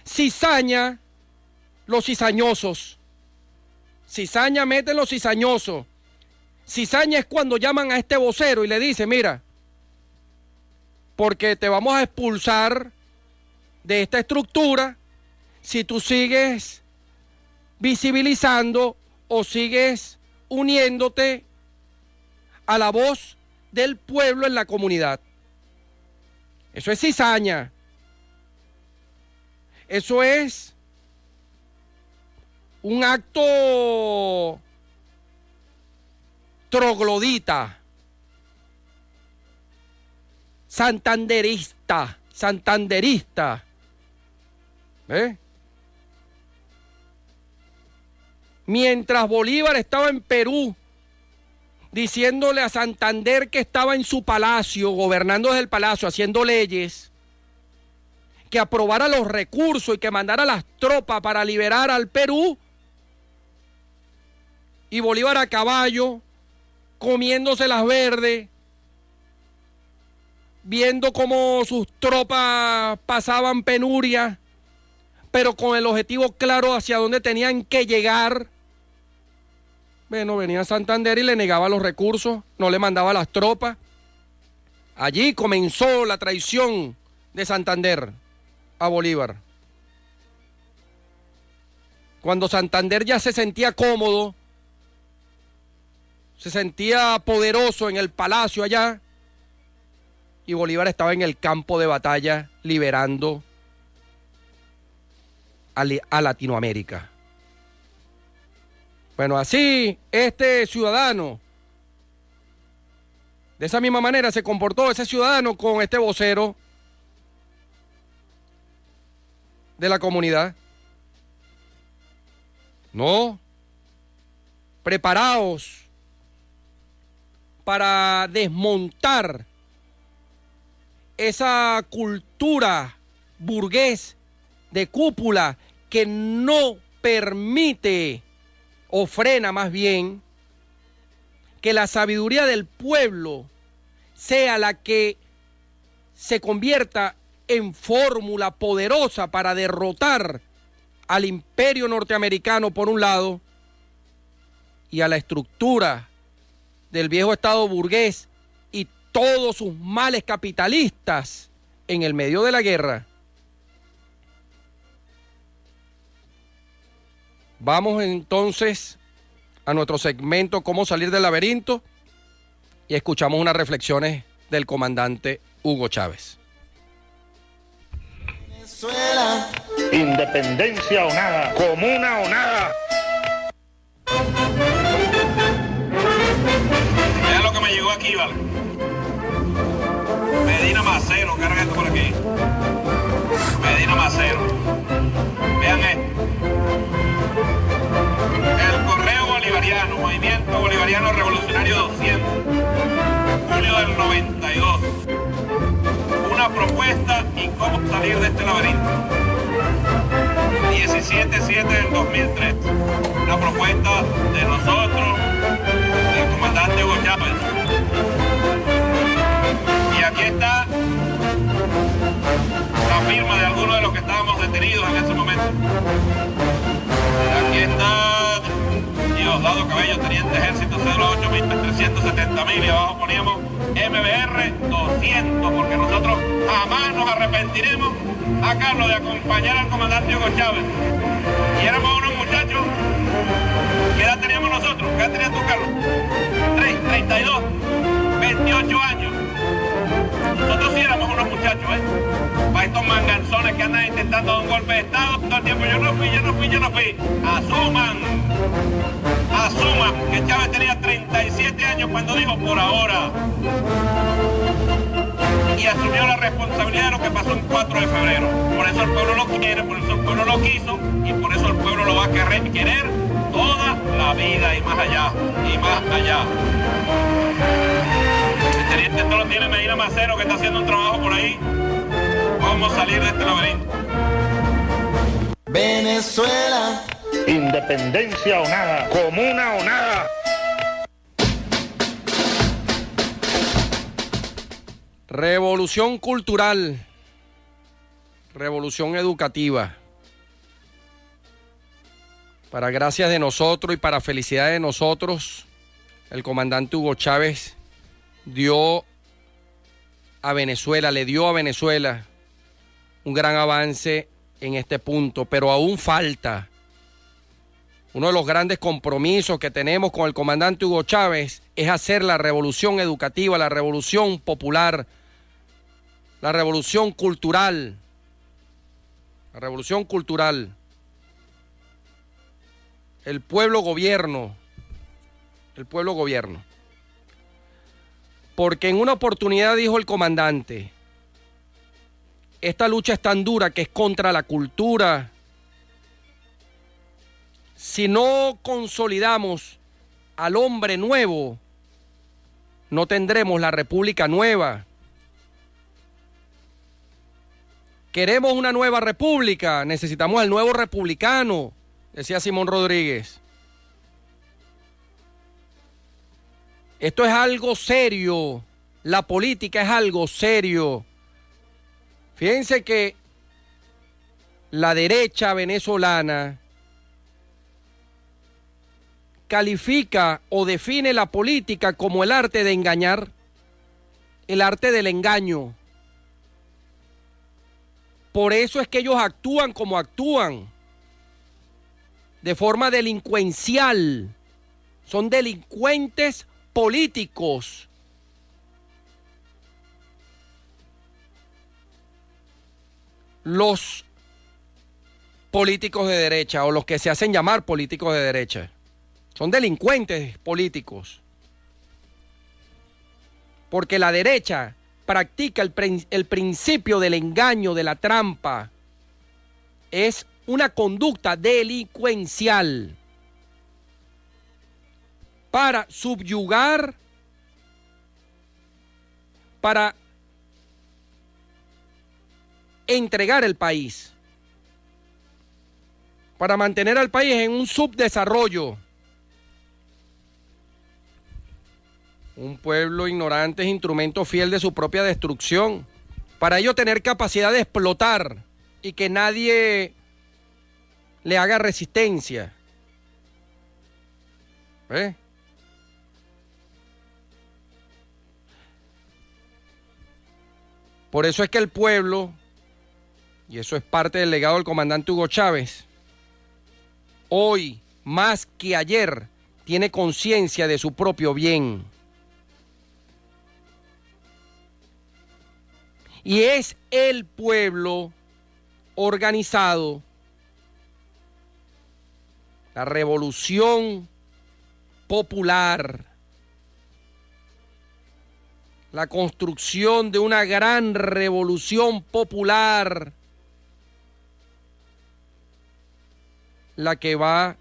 Cizaña los cizañosos. Cizaña mete los cizañosos. Cizaña es cuando llaman a este vocero y le dice: mira, porque te vamos a expulsar de esta estructura si tú sigues visibilizando o sigues uniéndote a la voz del pueblo en la comunidad. Eso es cizaña. Eso es un acto troglodita, santanderista. Mientras Bolívar estaba en Perú, diciéndole a Santander que estaba en su palacio, gobernando desde el palacio, haciendo leyes, que aprobara los recursos y que mandara las tropas para liberar al Perú, y Bolívar a caballo, comiéndose las verdes, viendo cómo sus tropas pasaban penuria, pero con el objetivo claro hacia dónde tenían que llegar. Bueno, venía a Santander y le negaba los recursos, no le mandaba las tropas. Allí comenzó la traición de Santander a Bolívar. Cuando Santander ya se sentía cómodo, se sentía poderoso en el palacio allá, y Bolívar estaba en el campo de batalla liberando a Latinoamérica. Bueno, así este ciudadano, de esa misma manera se comportó ese ciudadano con este vocero de la comunidad. No, preparaos para desmontar esa cultura burgués de cúpula que no permite o frena más bien que la sabiduría del pueblo sea la que se convierta en fórmula poderosa para derrotar al imperio norteamericano por un lado y a la estructura del viejo estado burgués y todos sus males capitalistas en el medio de la guerra. Vamos entonces a nuestro segmento Cómo salir del laberinto y escuchamos unas reflexiones del comandante Hugo Chávez. Venezuela. Independencia o nada, comuna o nada. Vean lo que me llegó aquí, ¿vale? Medina Macero, carga esto por aquí. Medina Macero. Vean esto. El Correo Bolivariano, Movimiento Bolivariano Revolucionario 200, julio del 92. Una propuesta y cómo salir de este laberinto. 17/7 del 2003. Una propuesta de nosotros, del comandante Hugo Chávez. Y aquí está la firma de algunos de los que estábamos detenidos en ese momento. Aquí está Diosdado Cabello, teniente ejército, cédula 8.370.000, y abajo poníamos MBR 200, porque nosotros jamás nos arrepentiremos, a Carlos, de acompañar al comandante Hugo Chávez. Y éramos unos muchachos. ¿Qué edad teníamos nosotros? ¿Qué edad tenías tú, Carlos? 32, 28 años. Nosotros sí éramos unos muchachos, para estos manganzones que andan intentando dar un golpe de Estado todo el tiempo. Yo no fui. Asuman que Chávez tenía 37 años cuando dijo por ahora. Y asumió la responsabilidad de lo que pasó el 4 de febrero. Por eso el pueblo lo quiere, por eso el pueblo lo quiso, y por eso el pueblo lo va a querer toda la vida y más allá, y más allá. El teniente esto lo tiene Medina Macero, que está haciendo un trabajo por ahí. Vamos a salir de este laberinto. Venezuela. Independencia o nada, comuna o nada. Revolución cultural, revolución educativa. Para gracias de nosotros y para felicidad de nosotros, el comandante Hugo Chávez le dio a Venezuela un gran avance en este punto, pero aún falta. Uno de los grandes compromisos que tenemos con el comandante Hugo Chávez es hacer la revolución educativa, la revolución popular, la revolución cultural. La revolución cultural. El pueblo gobierno. Porque en una oportunidad dijo el comandante, esta lucha es tan dura que es contra la cultura. Si no consolidamos al hombre nuevo, no tendremos la república nueva. Queremos una nueva república, necesitamos al nuevo republicano, decía Simón Rodríguez. Esto es algo serio, la política es algo serio. Fíjense que la derecha venezolana califica o define la política como el arte de engañar, el arte del engaño. Por eso es que ellos actúan como actúan, de forma delincuencial. Son delincuentes políticos. Los políticos de derecha, o los que se hacen llamar políticos de derecha, son delincuentes políticos. Porque la derecha practica el principio del engaño, de la trampa. Es una conducta delincuencial para subyugar, para entregar el país, para mantener al país en un subdesarrollo. Un pueblo ignorante es instrumento fiel de su propia destrucción. Para ello tener capacidad de explotar y que nadie le haga resistencia. Por eso es que el pueblo, y eso es parte del legado del comandante Hugo Chávez, hoy más que ayer tiene conciencia de su propio bien. Y es el pueblo organizado, la revolución popular, la construcción de una gran revolución popular, la que va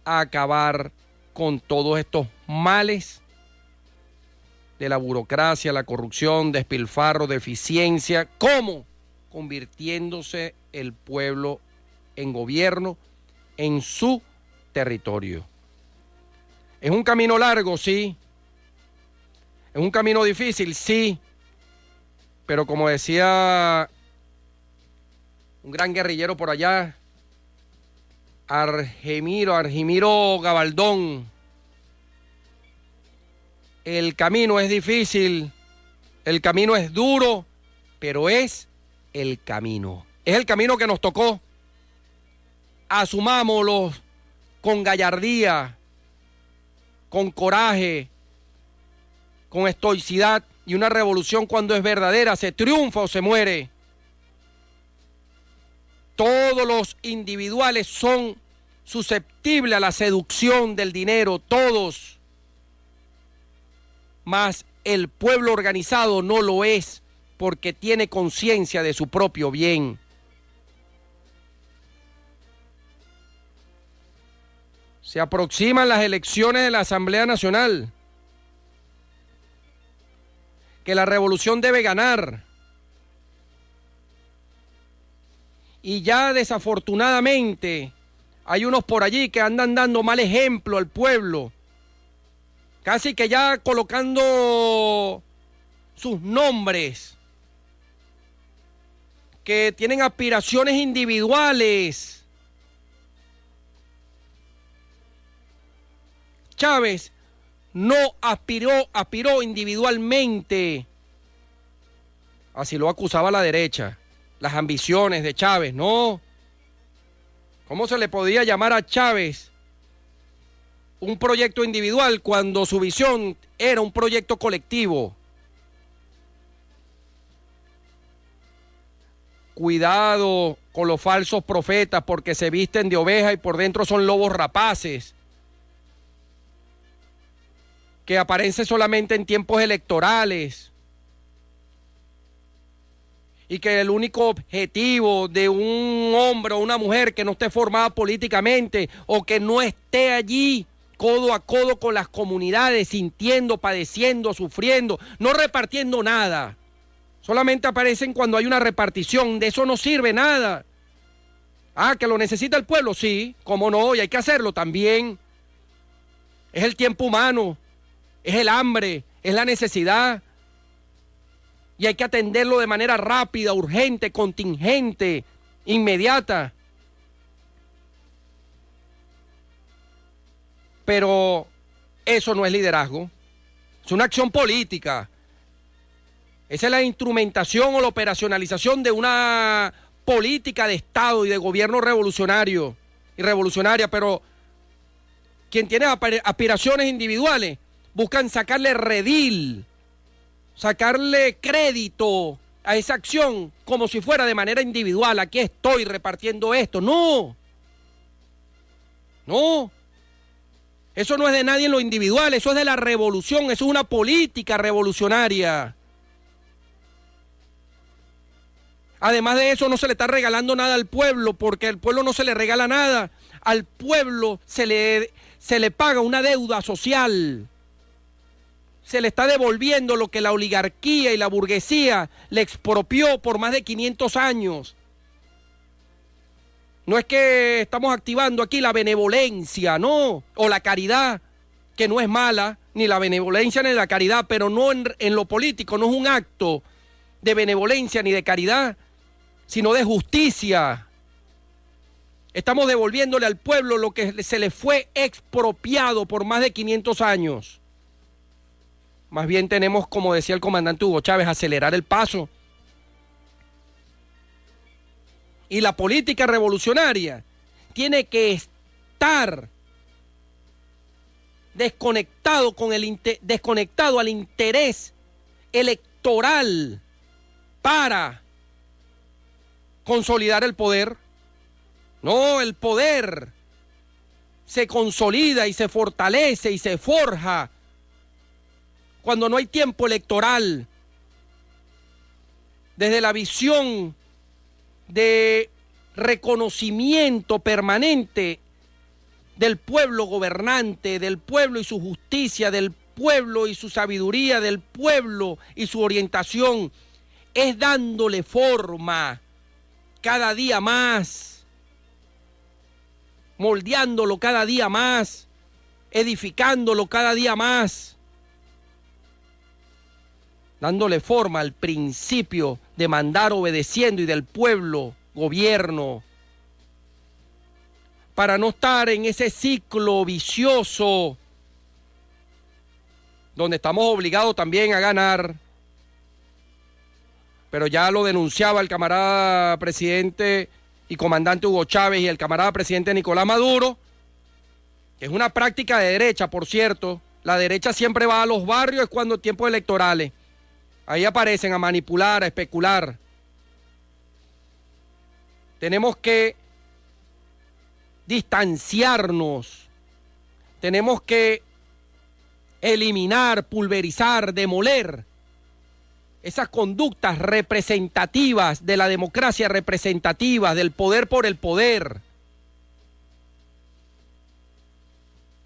a acabar con todos estos males de la burocracia, la corrupción, despilfarro, deficiencia. ¿Cómo? Convirtiéndose el pueblo en gobierno en su territorio. Es un camino largo, sí. Es un camino difícil, sí. Pero como decía un gran guerrillero por allá, Argimiro Gabaldón, el camino es difícil, el camino es duro, pero es el camino. Es el camino que nos tocó. Asumámoslo con gallardía, con coraje, con estoicidad. Y una revolución, cuando es verdadera, se triunfa o se muere. Todos los individuales son susceptibles a la seducción del dinero, todos. Mas el pueblo organizado no lo es, porque tiene conciencia de su propio bien. Se aproximan las elecciones de la Asamblea Nacional, que la revolución debe ganar. Y ya desafortunadamente hay unos por allí que andan dando mal ejemplo al pueblo, casi que ya colocando sus nombres, que tienen aspiraciones individuales. Chávez no aspiró individualmente. Así lo acusaba la derecha. Las ambiciones de Chávez, no. ¿Cómo se le podía llamar a Chávez un proyecto individual cuando su visión era un proyecto colectivo? Cuidado con los falsos profetas, porque se visten de oveja y por dentro son lobos rapaces, que aparecen solamente en tiempos electorales y que el único objetivo de un hombre o una mujer que no esté formada políticamente o que no esté allí codo a codo con las comunidades, sintiendo, padeciendo, sufriendo, no repartiendo nada. Solamente aparecen cuando hay una repartición, de eso no sirve nada. Ah, que lo necesita el pueblo, sí, cómo no, y hay que hacerlo también. Es el tiempo humano, es el hambre, es la necesidad. Y hay que atenderlo de manera rápida, urgente, contingente, inmediata. Pero eso no es liderazgo, es una acción política. Esa es la instrumentación o la operacionalización de una política de Estado y de gobierno revolucionario y revolucionaria, pero quien tiene aspiraciones individuales buscan sacarle redil, sacarle crédito a esa acción como si fuera de manera individual. Aquí estoy repartiendo esto. No, eso no es de nadie en lo individual, eso es de la revolución, eso es una política revolucionaria. Además de eso, no se le está regalando nada al pueblo, porque al pueblo no se le regala nada. Al pueblo se le paga una deuda social. Se le está devolviendo lo que la oligarquía y la burguesía le expropió por más de 500 años. No es que estamos activando aquí la benevolencia, no, o la caridad, que no es mala, ni la benevolencia ni la caridad, pero no en lo político, no es un acto de benevolencia ni de caridad, sino de justicia. Estamos devolviéndole al pueblo lo que se le fue expropiado por más de 500 años. Más bien tenemos, como decía el comandante Hugo Chávez, acelerar el paso. Y la política revolucionaria tiene que estar desconectado al interés electoral para consolidar el poder. No, el poder se consolida y se fortalece y se forja cuando no hay tiempo electoral. Desde la visión de reconocimiento permanente del pueblo gobernante, del pueblo y su justicia, del pueblo y su sabiduría, del pueblo y su orientación, es dándole forma cada día más, moldeándolo cada día más, edificándolo cada día más, dándole forma al principio de mandar obedeciendo y del pueblo gobierno, para no estar en ese ciclo vicioso donde estamos obligados también a ganar. Pero ya lo denunciaba el camarada presidente y comandante Hugo Chávez y el camarada presidente Nicolás Maduro, que es una práctica de derecha, por cierto. La derecha siempre va a los barrios cuando tiempos electorales. Ahí aparecen a manipular, a especular. Tenemos que distanciarnos. Tenemos que eliminar, pulverizar, demoler esas conductas representativas de la democracia representativa, del poder por el poder.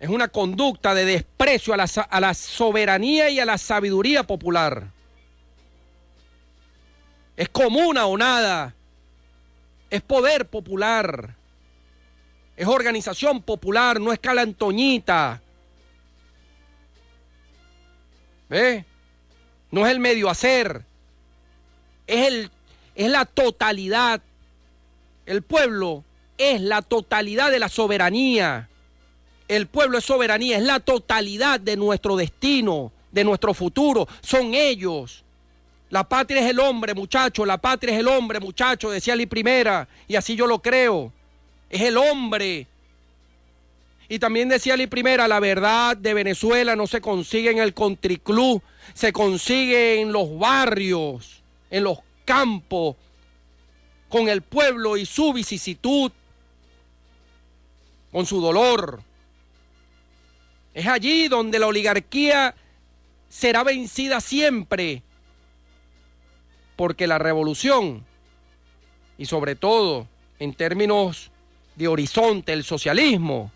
Es una conducta de desprecio a la soberanía y a la sabiduría popular. Es comuna o nada. Es poder popular. Es organización popular, no es calantoñita. ¿Ve? No es el medio hacer. Es la totalidad. El pueblo es la totalidad de la soberanía. El pueblo es soberanía, es la totalidad de nuestro destino, de nuestro futuro. Son ellos. La patria es el hombre, muchacho, la patria es el hombre, muchacho, decía Lee Primera, y así yo lo creo. Es el hombre. Y también decía Lee Primera, la verdad de Venezuela no se consigue en el country club, se consigue en los barrios, en los campos, con el pueblo y su vicisitud, con su dolor. Es allí donde la oligarquía será vencida siempre. porque la revolución, y sobre todo en términos de horizonte, el socialismo,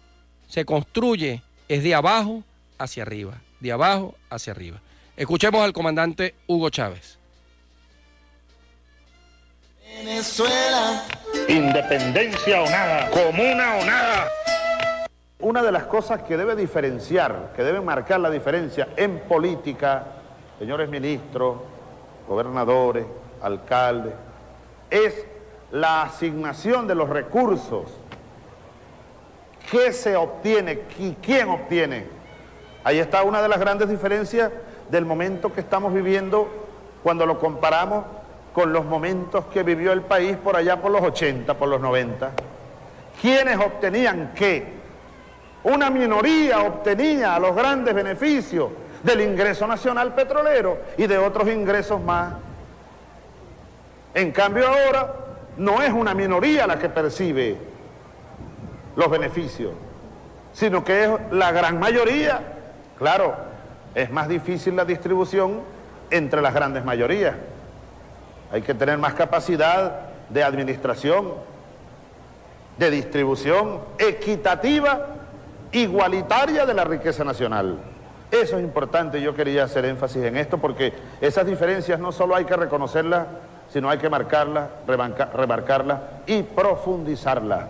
se construye es de abajo hacia arriba, de abajo hacia arriba. Escuchemos al comandante Hugo Chávez. Venezuela. Independencia o nada, comuna o nada. Una de las cosas que debe diferenciar, que debe marcar la diferencia en política, señores ministros, gobernadores, alcaldes, es la asignación de los recursos. ¿Qué se obtiene y quién obtiene? Ahí está una de las grandes diferencias del momento que estamos viviendo cuando lo comparamos con los momentos que vivió el país por allá por los 80, por los 90. ¿Quiénes obtenían qué? Una minoría obtenía los grandes beneficios del ingreso nacional petrolero y de otros ingresos más. En cambio ahora no es una minoría la que percibe los beneficios, sino que es la gran mayoría. Claro, es más difícil la distribución entre las grandes mayorías. Hay que tener más capacidad de administración, de distribución equitativa, igualitaria de la riqueza nacional. Eso es importante, yo quería hacer énfasis en esto porque esas diferencias no solo hay que reconocerlas, sino hay que marcarlas, remarcarlas y profundizarlas.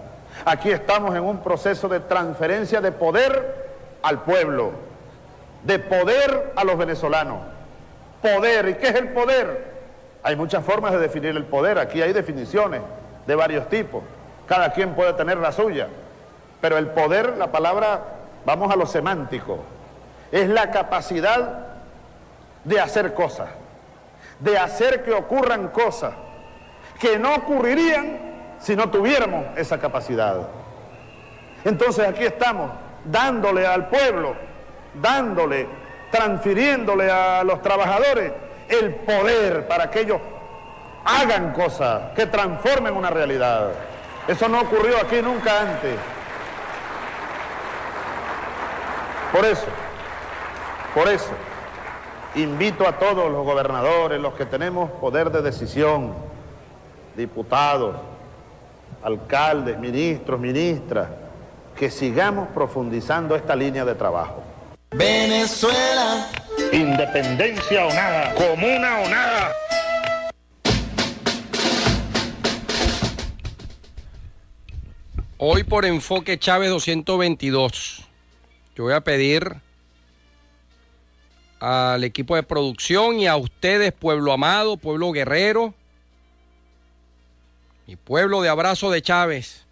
Aquí estamos en un proceso de transferencia de poder al pueblo, de poder a los venezolanos. Poder, ¿y qué es el poder? Hay muchas formas de definir el poder, aquí hay definiciones de varios tipos, cada quien puede tener la suya, pero el poder, la palabra, vamos a lo semántico, es la capacidad de hacer cosas, de hacer que ocurran cosas que no ocurrirían si no tuviéramos esa capacidad. Entonces aquí estamos dándole al pueblo, transfiriéndole a los trabajadores el poder para que ellos hagan cosas, que transformen una realidad. Eso no ocurrió aquí nunca antes. Por eso, invito a todos los gobernadores, los que tenemos poder de decisión, diputados, alcaldes, ministros, ministras, que sigamos profundizando esta línea de trabajo. Venezuela. Independencia o nada, comuna o nada. Hoy por Enfoque Chávez 222, yo voy a pedir al equipo de producción y a ustedes, pueblo amado, pueblo guerrero, mi pueblo de Abrazo de Chávez,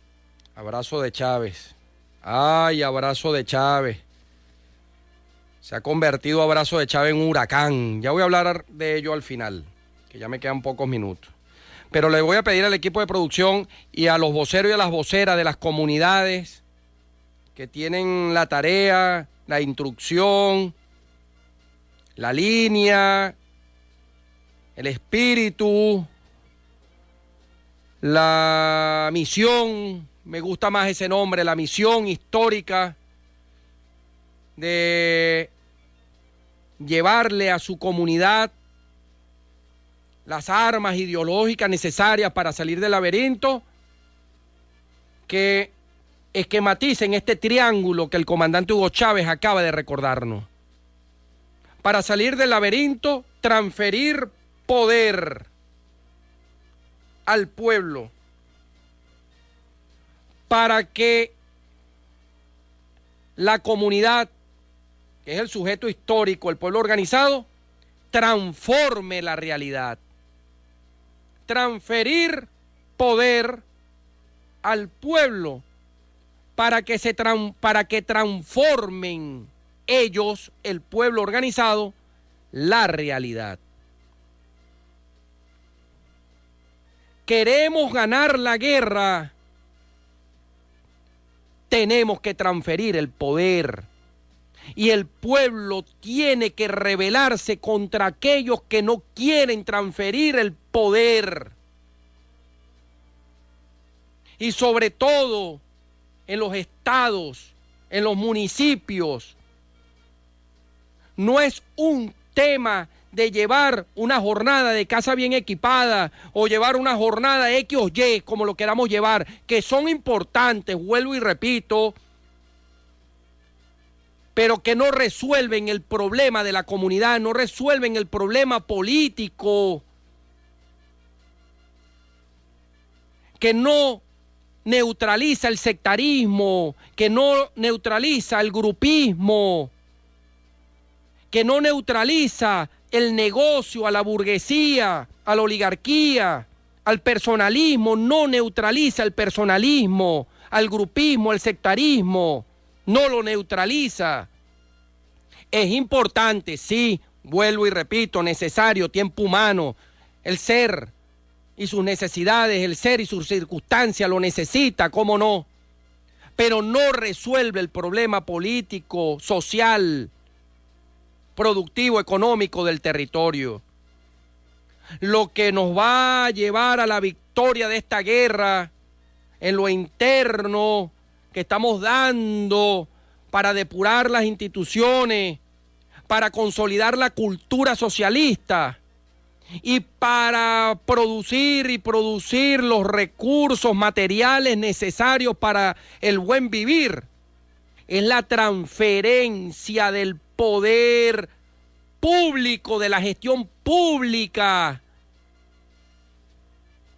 Abrazo de Chávez, ay, Abrazo de Chávez. Se ha convertido Abrazo de Chávez en un huracán. Ya voy a hablar de ello al final, que ya me quedan pocos minutos. Pero le voy a pedir al equipo de producción y a los voceros y a las voceras de las comunidades que tienen la tarea, la instrucción, la línea, el espíritu, la misión, me gusta más ese nombre, la misión histórica de llevarle a su comunidad las armas ideológicas necesarias para salir del laberinto, que esquematicen este triángulo que el comandante Hugo Chávez acaba de recordarnos. Para salir del laberinto, transferir poder al pueblo, para que la comunidad, que es el sujeto histórico, el pueblo organizado, transforme la realidad. Transferir poder al pueblo para que transformen ellos, el pueblo organizado, la realidad. Queremos ganar la guerra, tenemos que transferir el poder. Y el pueblo tiene que rebelarse contra aquellos que no quieren transferir el poder. Y sobre todo en los estados, en los municipios. No es un tema de llevar una jornada de casa bien equipada o llevar una jornada X o Y, como lo queramos llevar, que son importantes, vuelvo y repito, pero que no resuelven el problema de la comunidad, no resuelven el problema político, que no neutraliza el sectarismo, que no neutraliza el grupismo, que no neutraliza el negocio, a la burguesía, a la oligarquía, al personalismo, no neutraliza el personalismo, al grupismo, al sectarismo, no lo neutraliza. Es importante, sí, vuelvo y repito, necesario, tiempo humano, el ser y sus necesidades, el ser y sus circunstancias lo necesita, cómo no, pero no resuelve el problema político, social, productivo, económico del territorio. Lo que nos va a llevar a la victoria de esta guerra en lo interno que estamos dando para depurar las instituciones, para consolidar la cultura socialista y para producir los recursos materiales necesarios para el buen vivir, es la transferencia del poder público, de la gestión pública,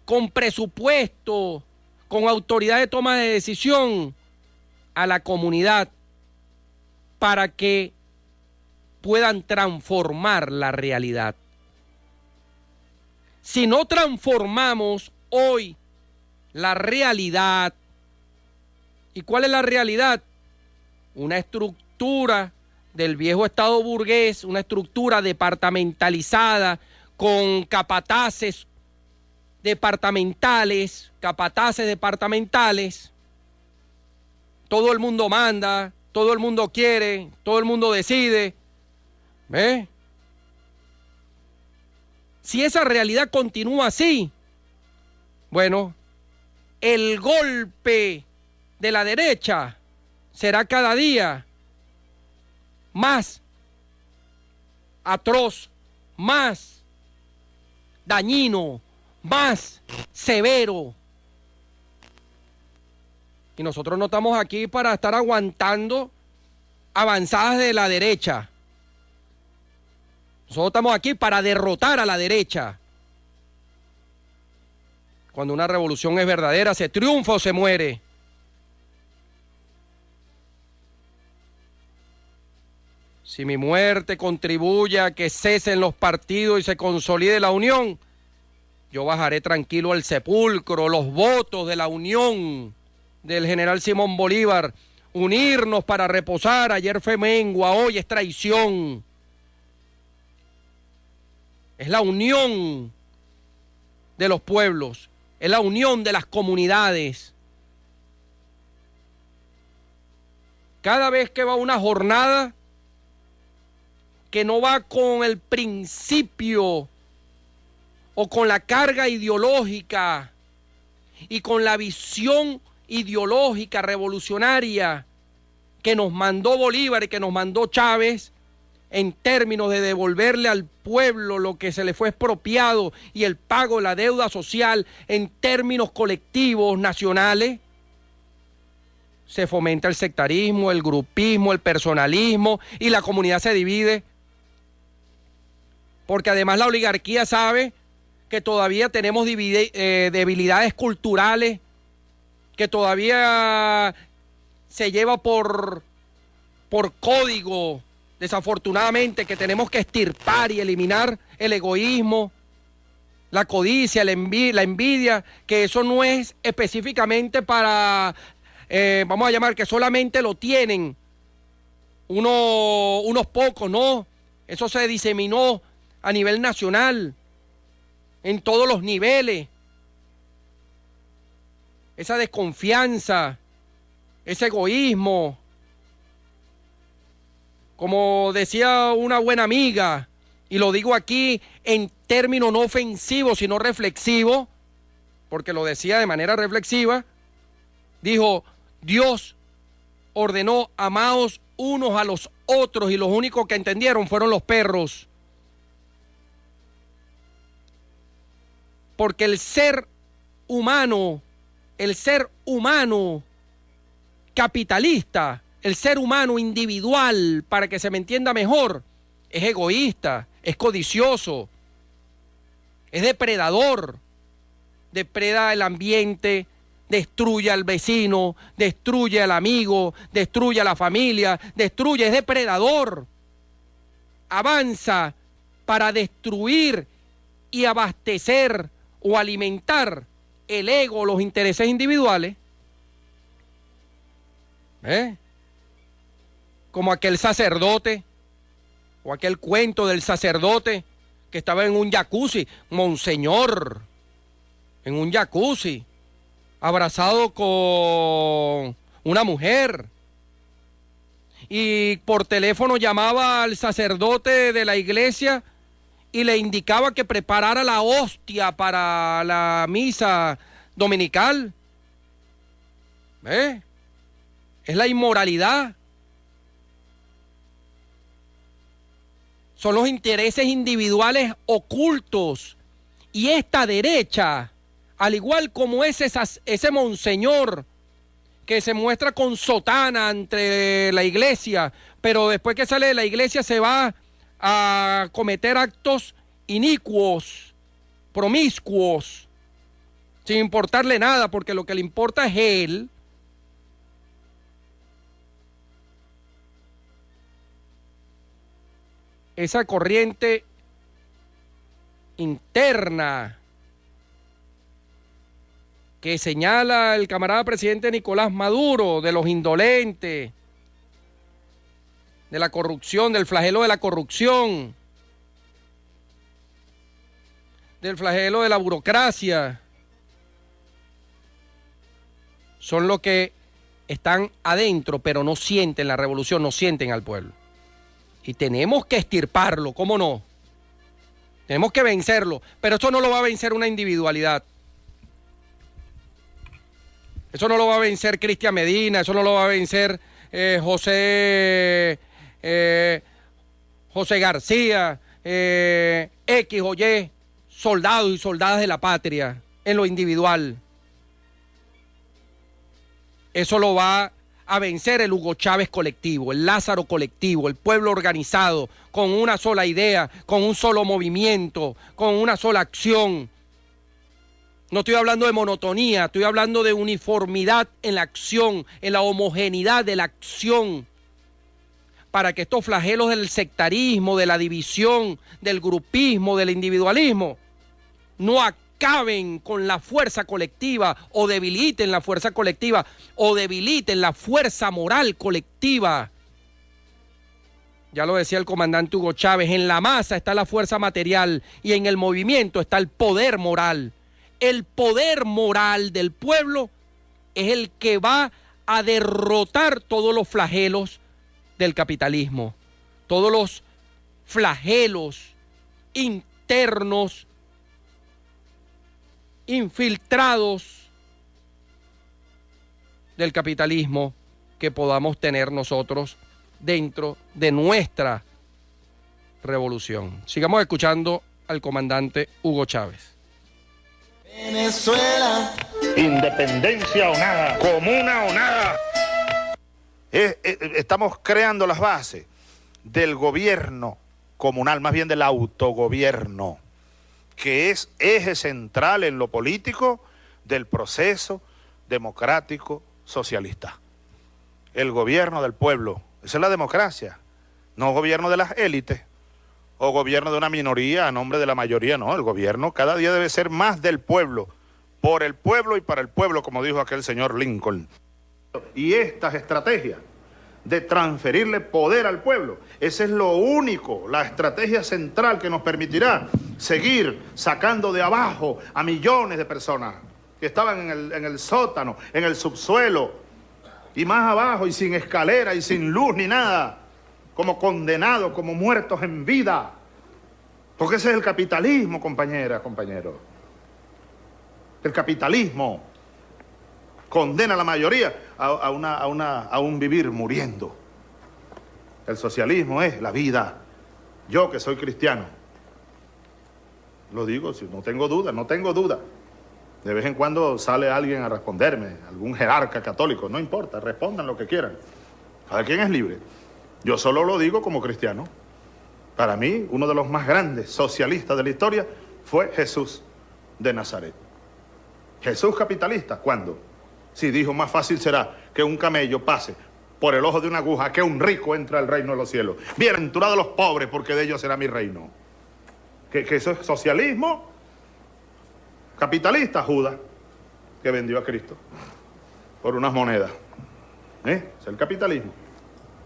con presupuesto, con autoridad de toma de decisión a la comunidad para que puedan transformar la realidad. Si no transformamos hoy la realidad, ¿y cuál es la realidad? Una estructura del viejo Estado burgués, una estructura departamentalizada con capataces departamentales, todo el mundo manda, todo el mundo quiere, todo el mundo decide. ¿Ve? Si esa realidad continúa así, bueno, el golpe de la derecha será cada día más atroz, más dañino, más severo. Y nosotros no estamos aquí para estar aguantando avanzadas de la derecha. Nosotros estamos aquí para derrotar a la derecha. Cuando una revolución es verdadera, se triunfa o se muere. Si mi muerte contribuye a que cesen los partidos y se consolide la unión, yo bajaré tranquilo al sepulcro. Los votos de la unión del general Simón Bolívar, unirnos para reposar, ayer fue mengua, hoy es traición. Es la unión de los pueblos, es la unión de las comunidades. Cada vez que va una jornada que no va con el principio o con la carga ideológica y con la visión ideológica revolucionaria que nos mandó Bolívar y que nos mandó Chávez, en términos de devolverle al pueblo lo que se le fue expropiado y el pago de la deuda social en términos colectivos, nacionales, se fomenta el sectarismo, el grupismo, el personalismo y la comunidad se divide. Porque además la oligarquía sabe que todavía tenemos debilidades culturales, que todavía se lleva por código, desafortunadamente, que tenemos que extirpar y eliminar el egoísmo, la codicia, la envidia, que eso no es específicamente para, vamos a llamar que solamente lo tienen unos pocos, no, eso se diseminó a nivel nacional, en todos los niveles. Esa desconfianza, ese egoísmo. Como decía una buena amiga, y lo digo aquí en términos no ofensivos, sino reflexivos, porque lo decía de manera reflexiva, dijo, Dios ordenó amaos unos a los otros y los únicos que entendieron fueron los perros. Porque el ser humano capitalista, el ser humano individual, para que se me entienda mejor, es egoísta, es codicioso, es depredador, depreda el ambiente, destruye al vecino, destruye al amigo, destruye a la familia, es depredador. Avanza para destruir y abastecer o alimentar el ego, los intereses individuales. Como aquel sacerdote, o aquel cuento del sacerdote que estaba en un jacuzzi, monseñor, en un jacuzzi, abrazado con una mujer, y por teléfono llamaba al sacerdote de la iglesia y le indicaba que preparara la hostia para la misa dominical. Es la inmoralidad. Son los intereses individuales ocultos. Y esta derecha, al igual como ese monseñor que se muestra con sotana ante la iglesia, pero después que sale de la iglesia se va a cometer actos inicuos, promiscuos, sin importarle nada, porque lo que le importa es él. Esa corriente interna que señala el camarada presidente Nicolás Maduro, de los indolentes, de la corrupción, del flagelo de la corrupción, del flagelo de la burocracia, son los que están adentro, pero no sienten la revolución, no sienten al pueblo. Y tenemos que extirparlo, ¿cómo no? Tenemos que vencerlo, pero eso no lo va a vencer una individualidad. Eso no lo va a vencer Cristian Medina, eso no lo va a vencer José García, X o Y, soldados y soldadas de la patria, en lo individual. Eso lo va a vencer el Hugo Chávez colectivo, el Lázaro colectivo, el pueblo organizado, con una sola idea, con un solo movimiento, con una sola acción. No estoy hablando de monotonía, estoy hablando de uniformidad en la acción, en la homogeneidad de la acción, para que estos flagelos del sectarismo, de la división, del grupismo, del individualismo, no acaben con la fuerza colectiva o debiliten la fuerza colectiva o debiliten la fuerza moral colectiva. Ya lo decía el comandante Hugo Chávez, en la masa está la fuerza material y en el movimiento está el poder moral. El poder moral del pueblo es el que va a derrotar todos los flagelos del capitalismo, todos los flagelos internos, infiltrados del capitalismo que podamos tener nosotros dentro de nuestra revolución. Sigamos escuchando al comandante Hugo Chávez. Venezuela, independencia o nada, comuna o nada. Estamos creando las bases del gobierno comunal, más bien del autogobierno, que es eje central en lo político del proceso democrático socialista. El gobierno del pueblo, esa es la democracia, no gobierno de las élites o gobierno de una minoría a nombre de la mayoría, no, el gobierno cada día debe ser más del pueblo, por el pueblo y para el pueblo, como dijo aquel señor Lincoln. Y estas estrategias de transferirle poder al pueblo, ese es lo único, la estrategia central que nos permitirá seguir sacando de abajo a millones de personas que estaban en el sótano, en el subsuelo, y más abajo, y sin escalera, y sin luz, ni nada, como condenados, como muertos en vida. Porque ese es el capitalismo, compañeras, compañeros. El capitalismo condena a la mayoría a un vivir muriendo. El socialismo es la vida. Yo, que soy cristiano, Lo digo, si no tengo duda, no tengo duda. De vez en cuando sale alguien a responderme, algún jerarca católico, no importa, respondan lo que quieran. Cada quien es libre. Yo solo lo digo como cristiano. Para mí, uno de los más grandes socialistas de la historia fue Jesús de Nazaret. Jesús capitalista, ¿cuándo? Si dijo, más fácil será que un camello pase por el ojo de una aguja que un rico entre al reino de los cielos. Bienaventurados los pobres, porque de ellos será mi reino. ¿Que eso es socialismo? Capitalista, Judas, que vendió a Cristo por unas monedas. Es el capitalismo,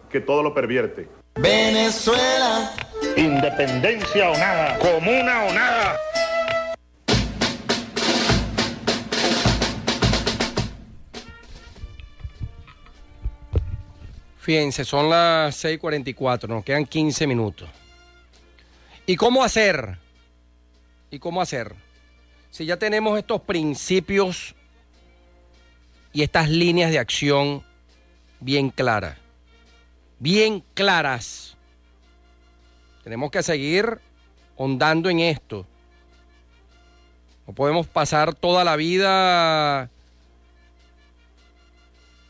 que todo lo pervierte. Venezuela. Independencia o nada, comuna o nada. Fíjense, son las 6:44, nos quedan 15 minutos. ¿Y cómo hacer? ¿Y cómo hacer? Si ya tenemos estos principios y estas líneas de acción bien claras, tenemos que seguir hondando en esto. No podemos pasar toda la vida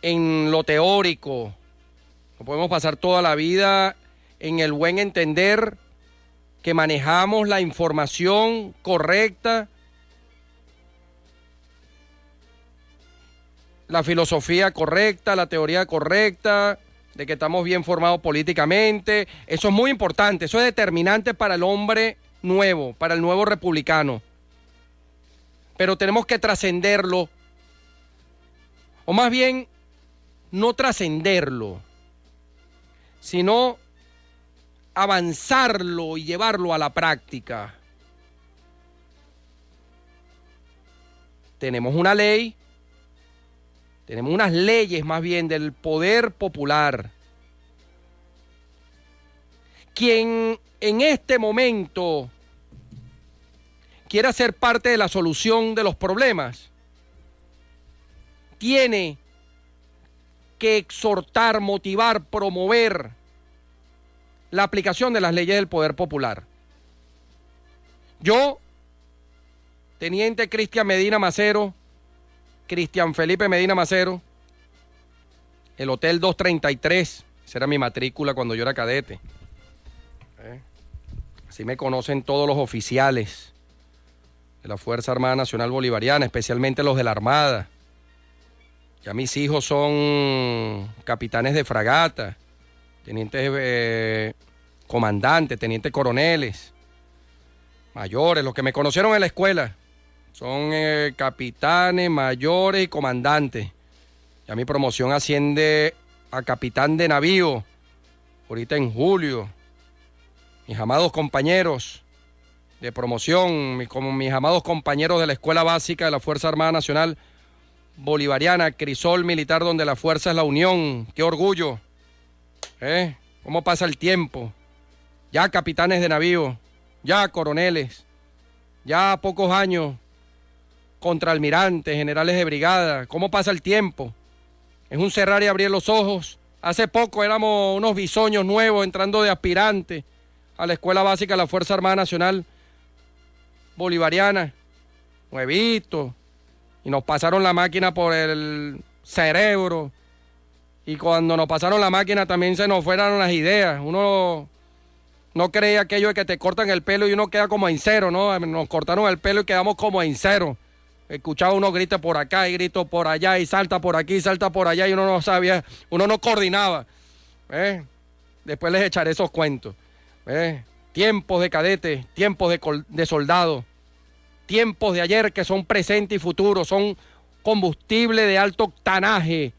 en lo teórico. No podemos pasar toda la vida en el buen entender que manejamos la información correcta, la filosofía correcta, la teoría correcta, de que estamos bien formados políticamente. Eso es muy importante, eso es determinante para el hombre nuevo, para el nuevo republicano. Pero tenemos que trascenderlo, o más bien, no trascenderlo, sino avanzarlo y llevarlo a la práctica. Tenemos una ley, tenemos unas leyes más bien del poder popular. Quien en este momento quiera ser parte de la solución de los problemas, tiene que exhortar, motivar, promover la aplicación de las leyes del poder popular. Yo, teniente Cristian Felipe Medina Macero, el Hotel 233, esa era mi matrícula cuando yo era cadete. Así me conocen todos los oficiales de la Fuerza Armada Nacional Bolivariana, especialmente los de la Armada. Ya mis hijos son capitanes de fragata, tenientes comandantes, tenientes coroneles, mayores, los que me conocieron en la escuela. Son capitanes, mayores y comandantes. Ya mi promoción asciende a capitán de navío, ahorita en julio. Mis amados compañeros de promoción, como mis amados compañeros de la Escuela Básica de la Fuerza Armada Nacional Bolivariana, Crisol Militar, donde la fuerza es la unión. ¡Qué orgullo! ¿Cómo pasa el tiempo? Ya capitanes de navío, ya coroneles, ya a pocos años contraalmirantes, generales de brigada. ¿Cómo pasa el tiempo? Es un cerrar y abrir los ojos. Hace poco éramos unos bisoños nuevos entrando de aspirantes a la Escuela Básica de la Fuerza Armada Nacional Bolivariana, nuevitos, y nos pasaron la máquina por el cerebro, y cuando nos pasaron la máquina también se nos fueron las ideas. Uno no cree aquello de que te cortan el pelo y uno queda como en cero, ¿no? Nos cortaron el pelo y quedamos como en cero. Escuchaba uno grita por acá y grito por allá y salta por aquí y salta por allá y uno no sabía, uno no coordinaba. Después les echaré esos cuentos. Tiempos de cadetes, tiempos de soldados, tiempos de ayer que son presente y futuro, son combustible de alto octanaje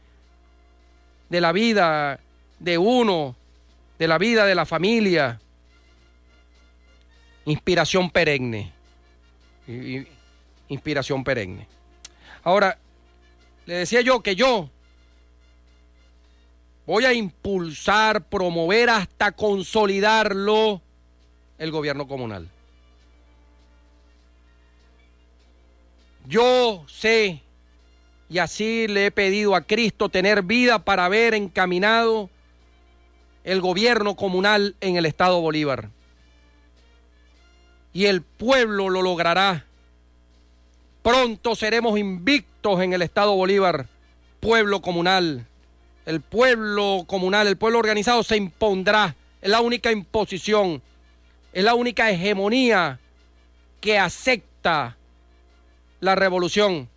de la vida de uno, de la vida de la familia. Inspiración perenne. Inspiración perenne. Ahora, le decía yo que yo voy a impulsar, promover hasta consolidarlo el gobierno comunal. Yo sé, y así le he pedido a Cristo, tener vida para ver encaminado el gobierno comunal en el estado Bolívar. y el pueblo lo logrará. Pronto seremos invictos en el Estado Bolívar, pueblo comunal. El pueblo comunal, el pueblo organizado se impondrá. Es la única imposición, es la única hegemonía que acepta la revolución.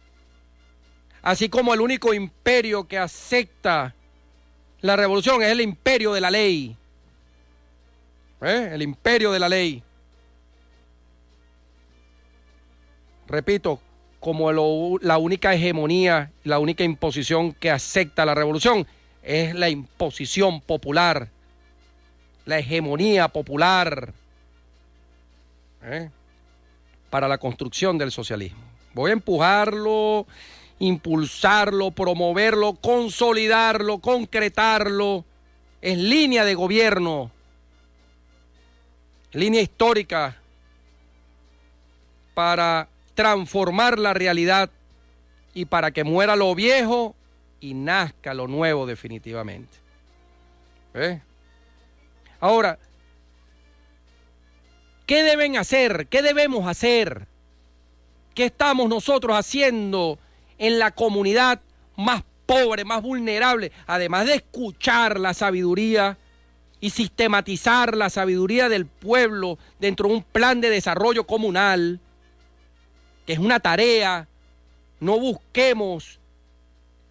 Así como el único imperio que acepta la revolución es el imperio de la ley. El imperio de la ley. Repito, como la única hegemonía, la única imposición que acepta la revolución es la imposición popular, la hegemonía popular para la construcción del socialismo. Voy a empujarlo, impulsarlo, promoverlo, consolidarlo, concretarlo. Es línea de gobierno, línea histórica para transformar la realidad y para que muera lo viejo y nazca lo nuevo definitivamente. Ahora, ¿qué deben hacer? ¿Qué debemos hacer? ¿Qué estamos nosotros haciendo en la comunidad más pobre, más vulnerable? Además de escuchar la sabiduría y sistematizar la sabiduría del pueblo dentro de un plan de desarrollo comunal, que es una tarea. No busquemos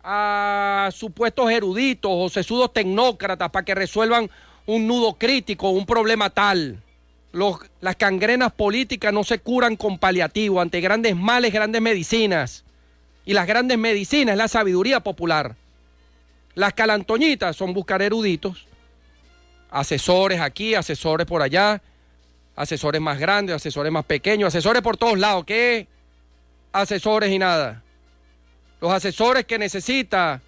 a supuestos eruditos o sesudos tecnócratas para que resuelvan un nudo crítico, un problema tal. Las gangrenas políticas no se curan con paliativo. Ante grandes males, grandes medicinas. Y las grandes medicinas es la sabiduría popular. Las calantoñitas son buscar eruditos, asesores aquí, asesores por allá, asesores más grandes, asesores más pequeños, asesores por todos lados. ¿Qué asesores y nada? Los asesores que necesita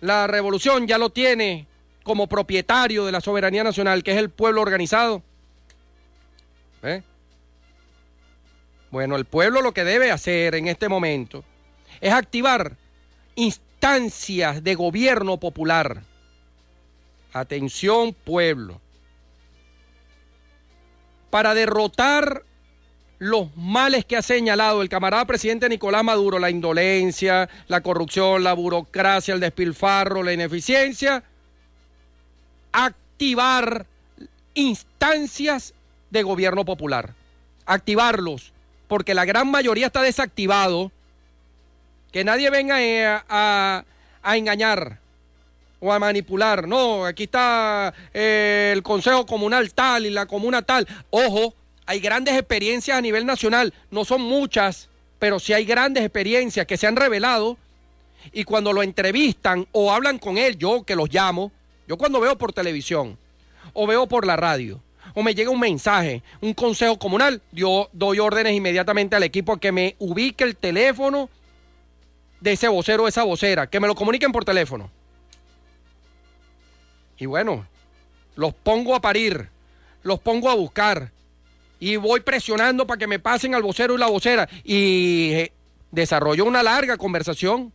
la revolución ya lo tiene como propietario de la soberanía nacional, que es el pueblo organizado. Bueno, el pueblo lo que debe hacer en este momento es activar instancias de gobierno popular. Atención, pueblo. Para derrotar los males que ha señalado el camarada presidente Nicolás Maduro, la indolencia, la corrupción, la burocracia, el despilfarro, la ineficiencia, activar instancias de gobierno popular, activarlos, porque la gran mayoría está desactivado. Que nadie venga a engañar o a manipular. No, aquí está el Consejo Comunal tal y la comuna tal. Ojo, hay grandes experiencias a nivel nacional, no son muchas, pero sí hay grandes experiencias que se han revelado, y cuando lo entrevistan o hablan con él, yo que los llamo, yo cuando veo por televisión o veo por la radio o me llega un mensaje, un consejo comunal, yo doy órdenes inmediatamente al equipo que me ubique el teléfono de ese vocero o esa vocera, que me lo comuniquen por teléfono. Y bueno, los pongo a parir, los pongo a buscar y voy presionando para que me pasen al vocero y la vocera y desarrollo una larga conversación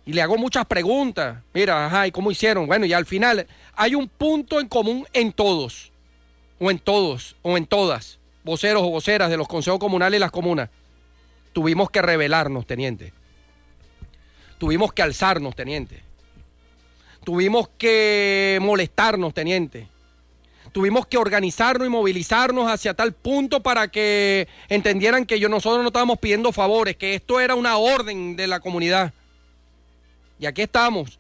y le hago muchas preguntas. Mira, ajá, ¿y cómo hicieron? Bueno, y al final hay un punto en común en todos, o en todas, voceros o voceras de los consejos comunales y las comunas. Tuvimos que rebelarnos, teniente. Tuvimos que alzarnos, teniente. Tuvimos que molestarnos, teniente. Tuvimos que organizarnos y movilizarnos hacia tal punto para que entendieran que nosotros no estábamos pidiendo favores, que esto era una orden de la comunidad. Y aquí estamos.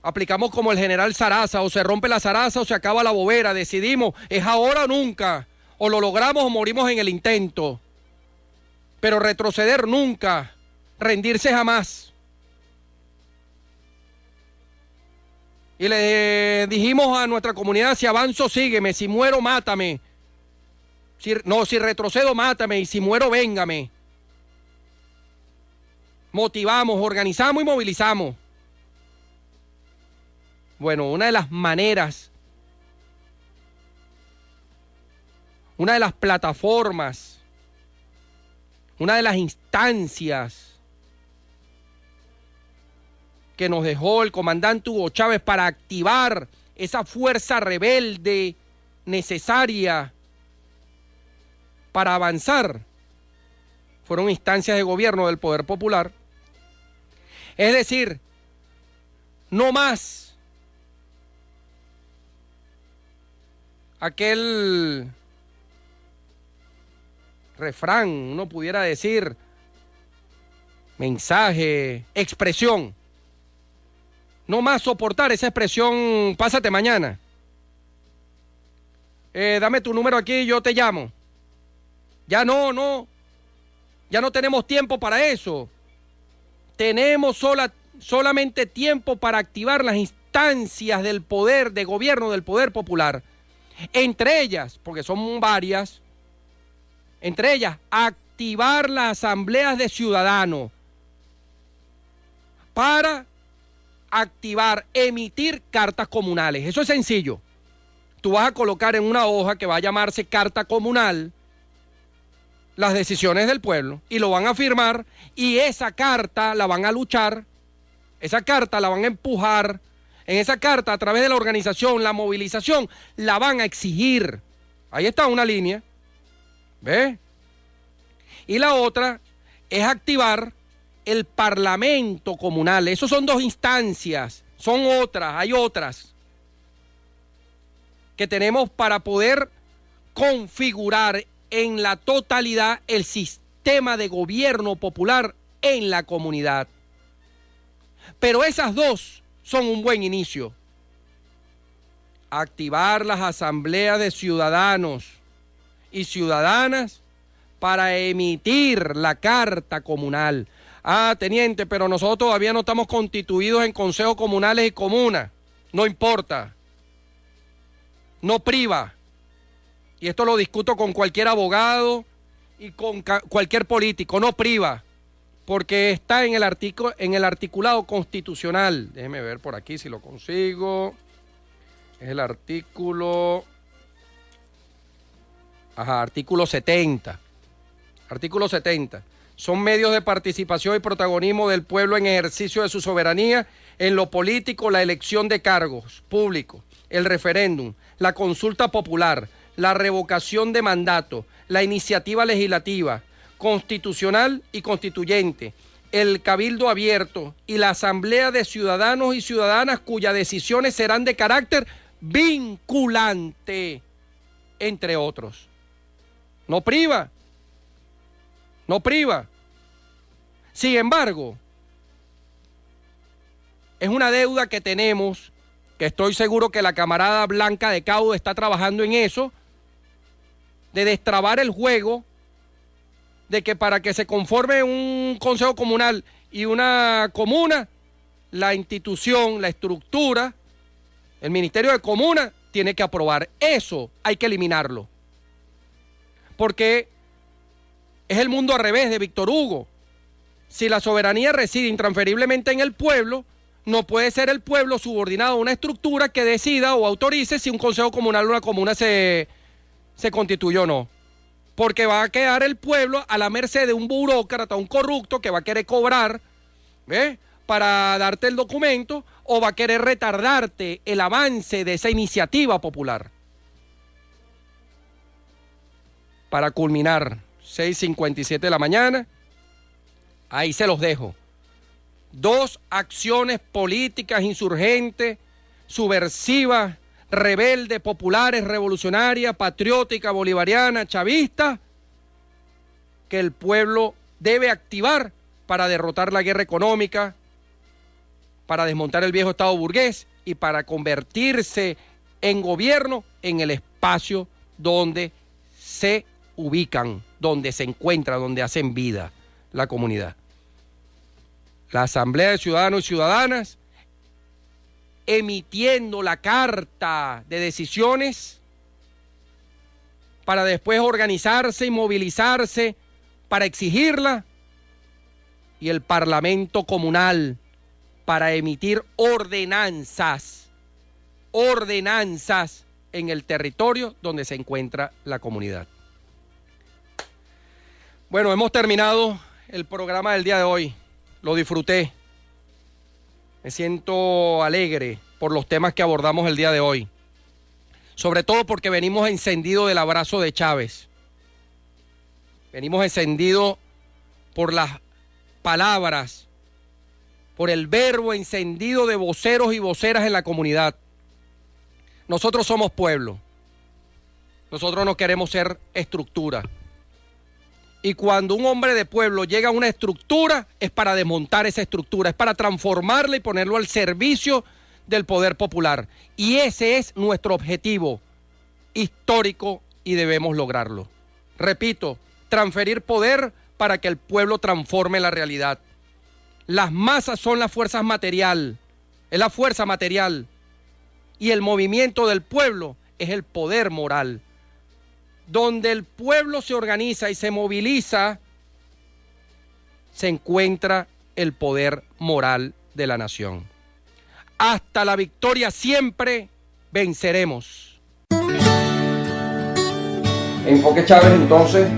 Aplicamos como el general Zaraza, o se rompe la zaraza o se acaba la bobera. Decidimos, es ahora o nunca. O lo logramos o morimos en el intento. Pero retroceder nunca, rendirse jamás. Y le dijimos a nuestra comunidad, si avanzo, sígueme, si muero, mátame. Si retrocedo, mátame, y si muero, véngame. Motivamos, organizamos y movilizamos. Bueno, una de las maneras, una de las plataformas, una de las instancias que nos dejó el comandante Hugo Chávez para activar esa fuerza rebelde necesaria para avanzar fueron instancias de gobierno del poder popular. Es decir, no más aquel refrán, uno pudiera decir, mensaje, expresión. No más soportar esa expresión, pásate mañana. Dame tu número aquí y yo te llamo. Ya no tenemos tiempo para eso. Tenemos solamente tiempo para activar las instancias del poder, de gobierno del poder popular. Entre ellas, porque son varias, entre ellas, activar las asambleas de ciudadanos para activar, emitir cartas comunales. Eso es sencillo. Tú vas a colocar en una hoja que va a llamarse carta comunal las decisiones del pueblo y lo van a firmar, y esa carta la van a luchar, esa carta la van a empujar, en esa carta a través de la organización, la movilización, la van a exigir. Ahí está una línea, ¿ves? Y la otra es activar el parlamento comunal. Esos son dos instancias, son otras, hay otras que tenemos para poder configurar en la totalidad el sistema de gobierno popular en la comunidad. Pero esas dos son un buen inicio. Activar las asambleas de ciudadanos y ciudadanas para emitir la carta comunal. Teniente, pero nosotros todavía no estamos constituidos en consejos comunales y comunas. No importa. No priva. Y esto lo discuto con cualquier abogado y con cualquier político. No priva. Porque está en el articulado constitucional. Déjeme ver por aquí si lo consigo. Es el artículo 70. Artículo 70. Son medios de participación y protagonismo del pueblo en ejercicio de su soberanía en lo político, la elección de cargos públicos, el referéndum, la consulta popular, la revocación de mandato, la iniciativa legislativa, constitucional y constituyente, el cabildo abierto y la asamblea de ciudadanos y ciudadanas cuyas decisiones serán de carácter vinculante, entre otros. No priva. No priva. Sin embargo, es una deuda que tenemos, que estoy seguro que la camarada Blanca de Caudo está trabajando en eso, de destrabar el juego, de que para que se conforme un consejo comunal y una comuna, la institución, la estructura, el Ministerio de Comuna tiene que aprobar. Eso hay que eliminarlo. Porque es el mundo al revés de Víctor Hugo. Si la soberanía reside intransferiblemente en el pueblo, no puede ser el pueblo subordinado a una estructura que decida o autorice si un consejo comunal o una comuna se constituye o no. Porque va a quedar el pueblo a la merced de un burócrata, un corrupto que va a querer cobrar, ¿ves?, para darte el documento, o va a querer retardarte el avance de esa iniciativa popular. Para culminar, 6:57 de la mañana, ahí se los dejo. 2 acciones políticas insurgentes, subversivas, rebeldes, populares, revolucionarias, patrióticas, bolivarianas, chavistas, que el pueblo debe activar para derrotar la guerra económica, para desmontar el viejo Estado burgués y para convertirse en gobierno en el espacio donde se ubican, donde se encuentra, donde hacen vida la comunidad. La Asamblea de Ciudadanos y Ciudadanas emitiendo la carta de decisiones para después organizarse y movilizarse para exigirla, y el Parlamento Comunal para emitir ordenanzas en el territorio donde se encuentra la comunidad. Bueno, hemos terminado el programa del día de hoy. Lo disfruté. Me siento alegre por los temas que abordamos el día de hoy. Sobre todo porque venimos encendidos del abrazo de Chávez. Venimos encendidos por las palabras, por el verbo encendido de voceros y voceras en la comunidad. Nosotros somos pueblo. Nosotros no queremos ser estructura. Y cuando un hombre de pueblo llega a una estructura, es para desmontar esa estructura, es para transformarla y ponerlo al servicio del poder popular. Y ese es nuestro objetivo histórico y debemos lograrlo. Repito, transferir poder para que el pueblo transforme la realidad. Las masas son las fuerzas material, es la fuerza material. Y el movimiento del pueblo es el poder moral. Donde el pueblo se organiza y se moviliza, se encuentra el poder moral de la nación. Hasta la victoria siempre venceremos. Enfoque Chávez, entonces,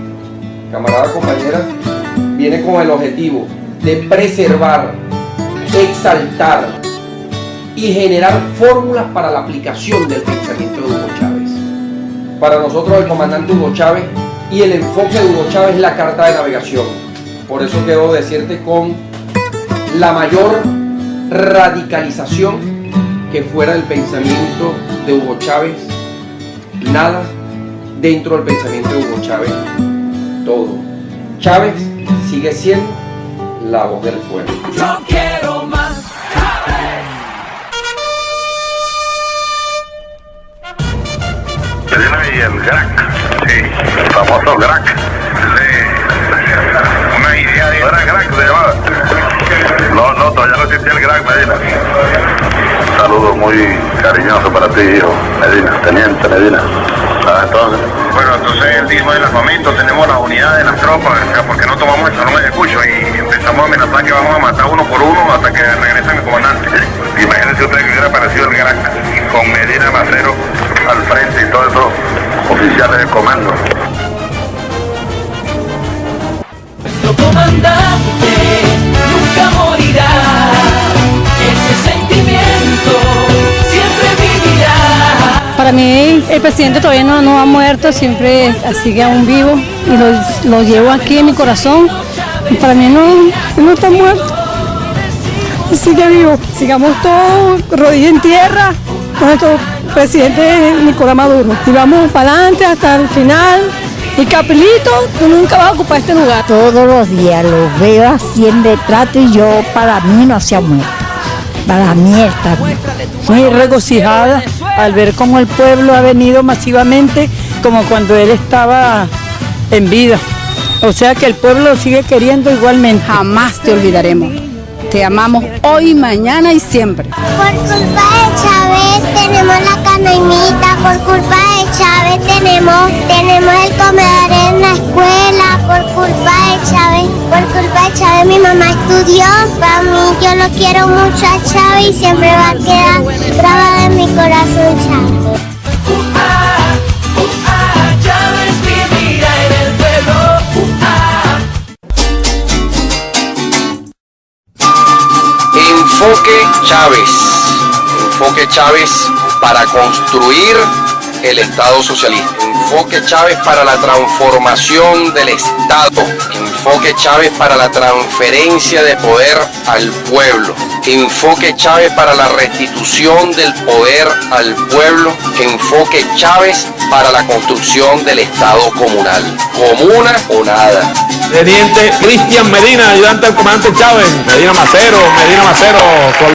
camarada, compañera, viene con el objetivo de preservar, exaltar y generar fórmulas para la aplicación del pensamiento de Hugo Chávez. Para nosotros el comandante Hugo Chávez y el enfoque de Hugo Chávez es la carta de navegación. Por eso quiero decirte con la mayor radicalización que fuera del pensamiento de Hugo Chávez, nada dentro del pensamiento de Hugo Chávez, todo. Chávez sigue siendo la voz del pueblo. Yo quiero más Chávez. Y el crack, sí, el famoso crack. Sí. Una idea de... ¿No era crack se llamaba? No, todavía no existía el crack, Medina. Un saludo muy cariñoso para ti, hijo Medina, teniente Medina. Entonces, bueno, entonces él dijo el armamento, tenemos las unidades, las tropas, o sea, porque no tomamos el salón de escucho y empezamos a amenazar que vamos a matar uno por uno hasta que regrese mi comandante. Imagínense ustedes que hubiera aparecido el crack con Medina Macero al frente y todos esos oficiales de comando. Nuestro comandante nunca morirá, ese sentimiento siempre vivirá. Para mí el presidente todavía no ha muerto, siempre sigue aún vivo y lo llevo aquí en mi corazón. Y para mí no está muerto, sigue vivo. Sigamos todos rodillas en tierra con nuestro presidente Nicolás Maduro y vamos para adelante hasta el final. Y Capelito, tú nunca vas a ocupar este lugar. Todos los días lo veo así en retrato y yo, para mí no se ha muerto. Para mí está bien. Muy regocijada al ver cómo el pueblo ha venido masivamente como cuando él estaba en vida. O sea que el pueblo lo sigue queriendo igualmente. Jamás te olvidaremos. Te amamos hoy, mañana y siempre. Por culpa de Chávez tenemos la canaimita, por culpa de Chávez tenemos el comedor en la escuela, por culpa de Chávez mi mamá estudió. Para mí, yo lo quiero mucho a Chávez y siempre va a quedar grabado en mi corazón Chávez. Chávez vivirá en el pueblo. Enfoque Chávez. Enfoque Chávez para construir el Estado socialista. Enfoque Chávez para la transformación del Estado. Enfoque Chávez para la transferencia de poder al pueblo. Enfoque Chávez para la restitución del poder al pueblo. Enfoque Chávez para la construcción del Estado comunal. Comuna o nada. Teniente Cristian Medina, ayudante al comandante Chávez. Medina Macero.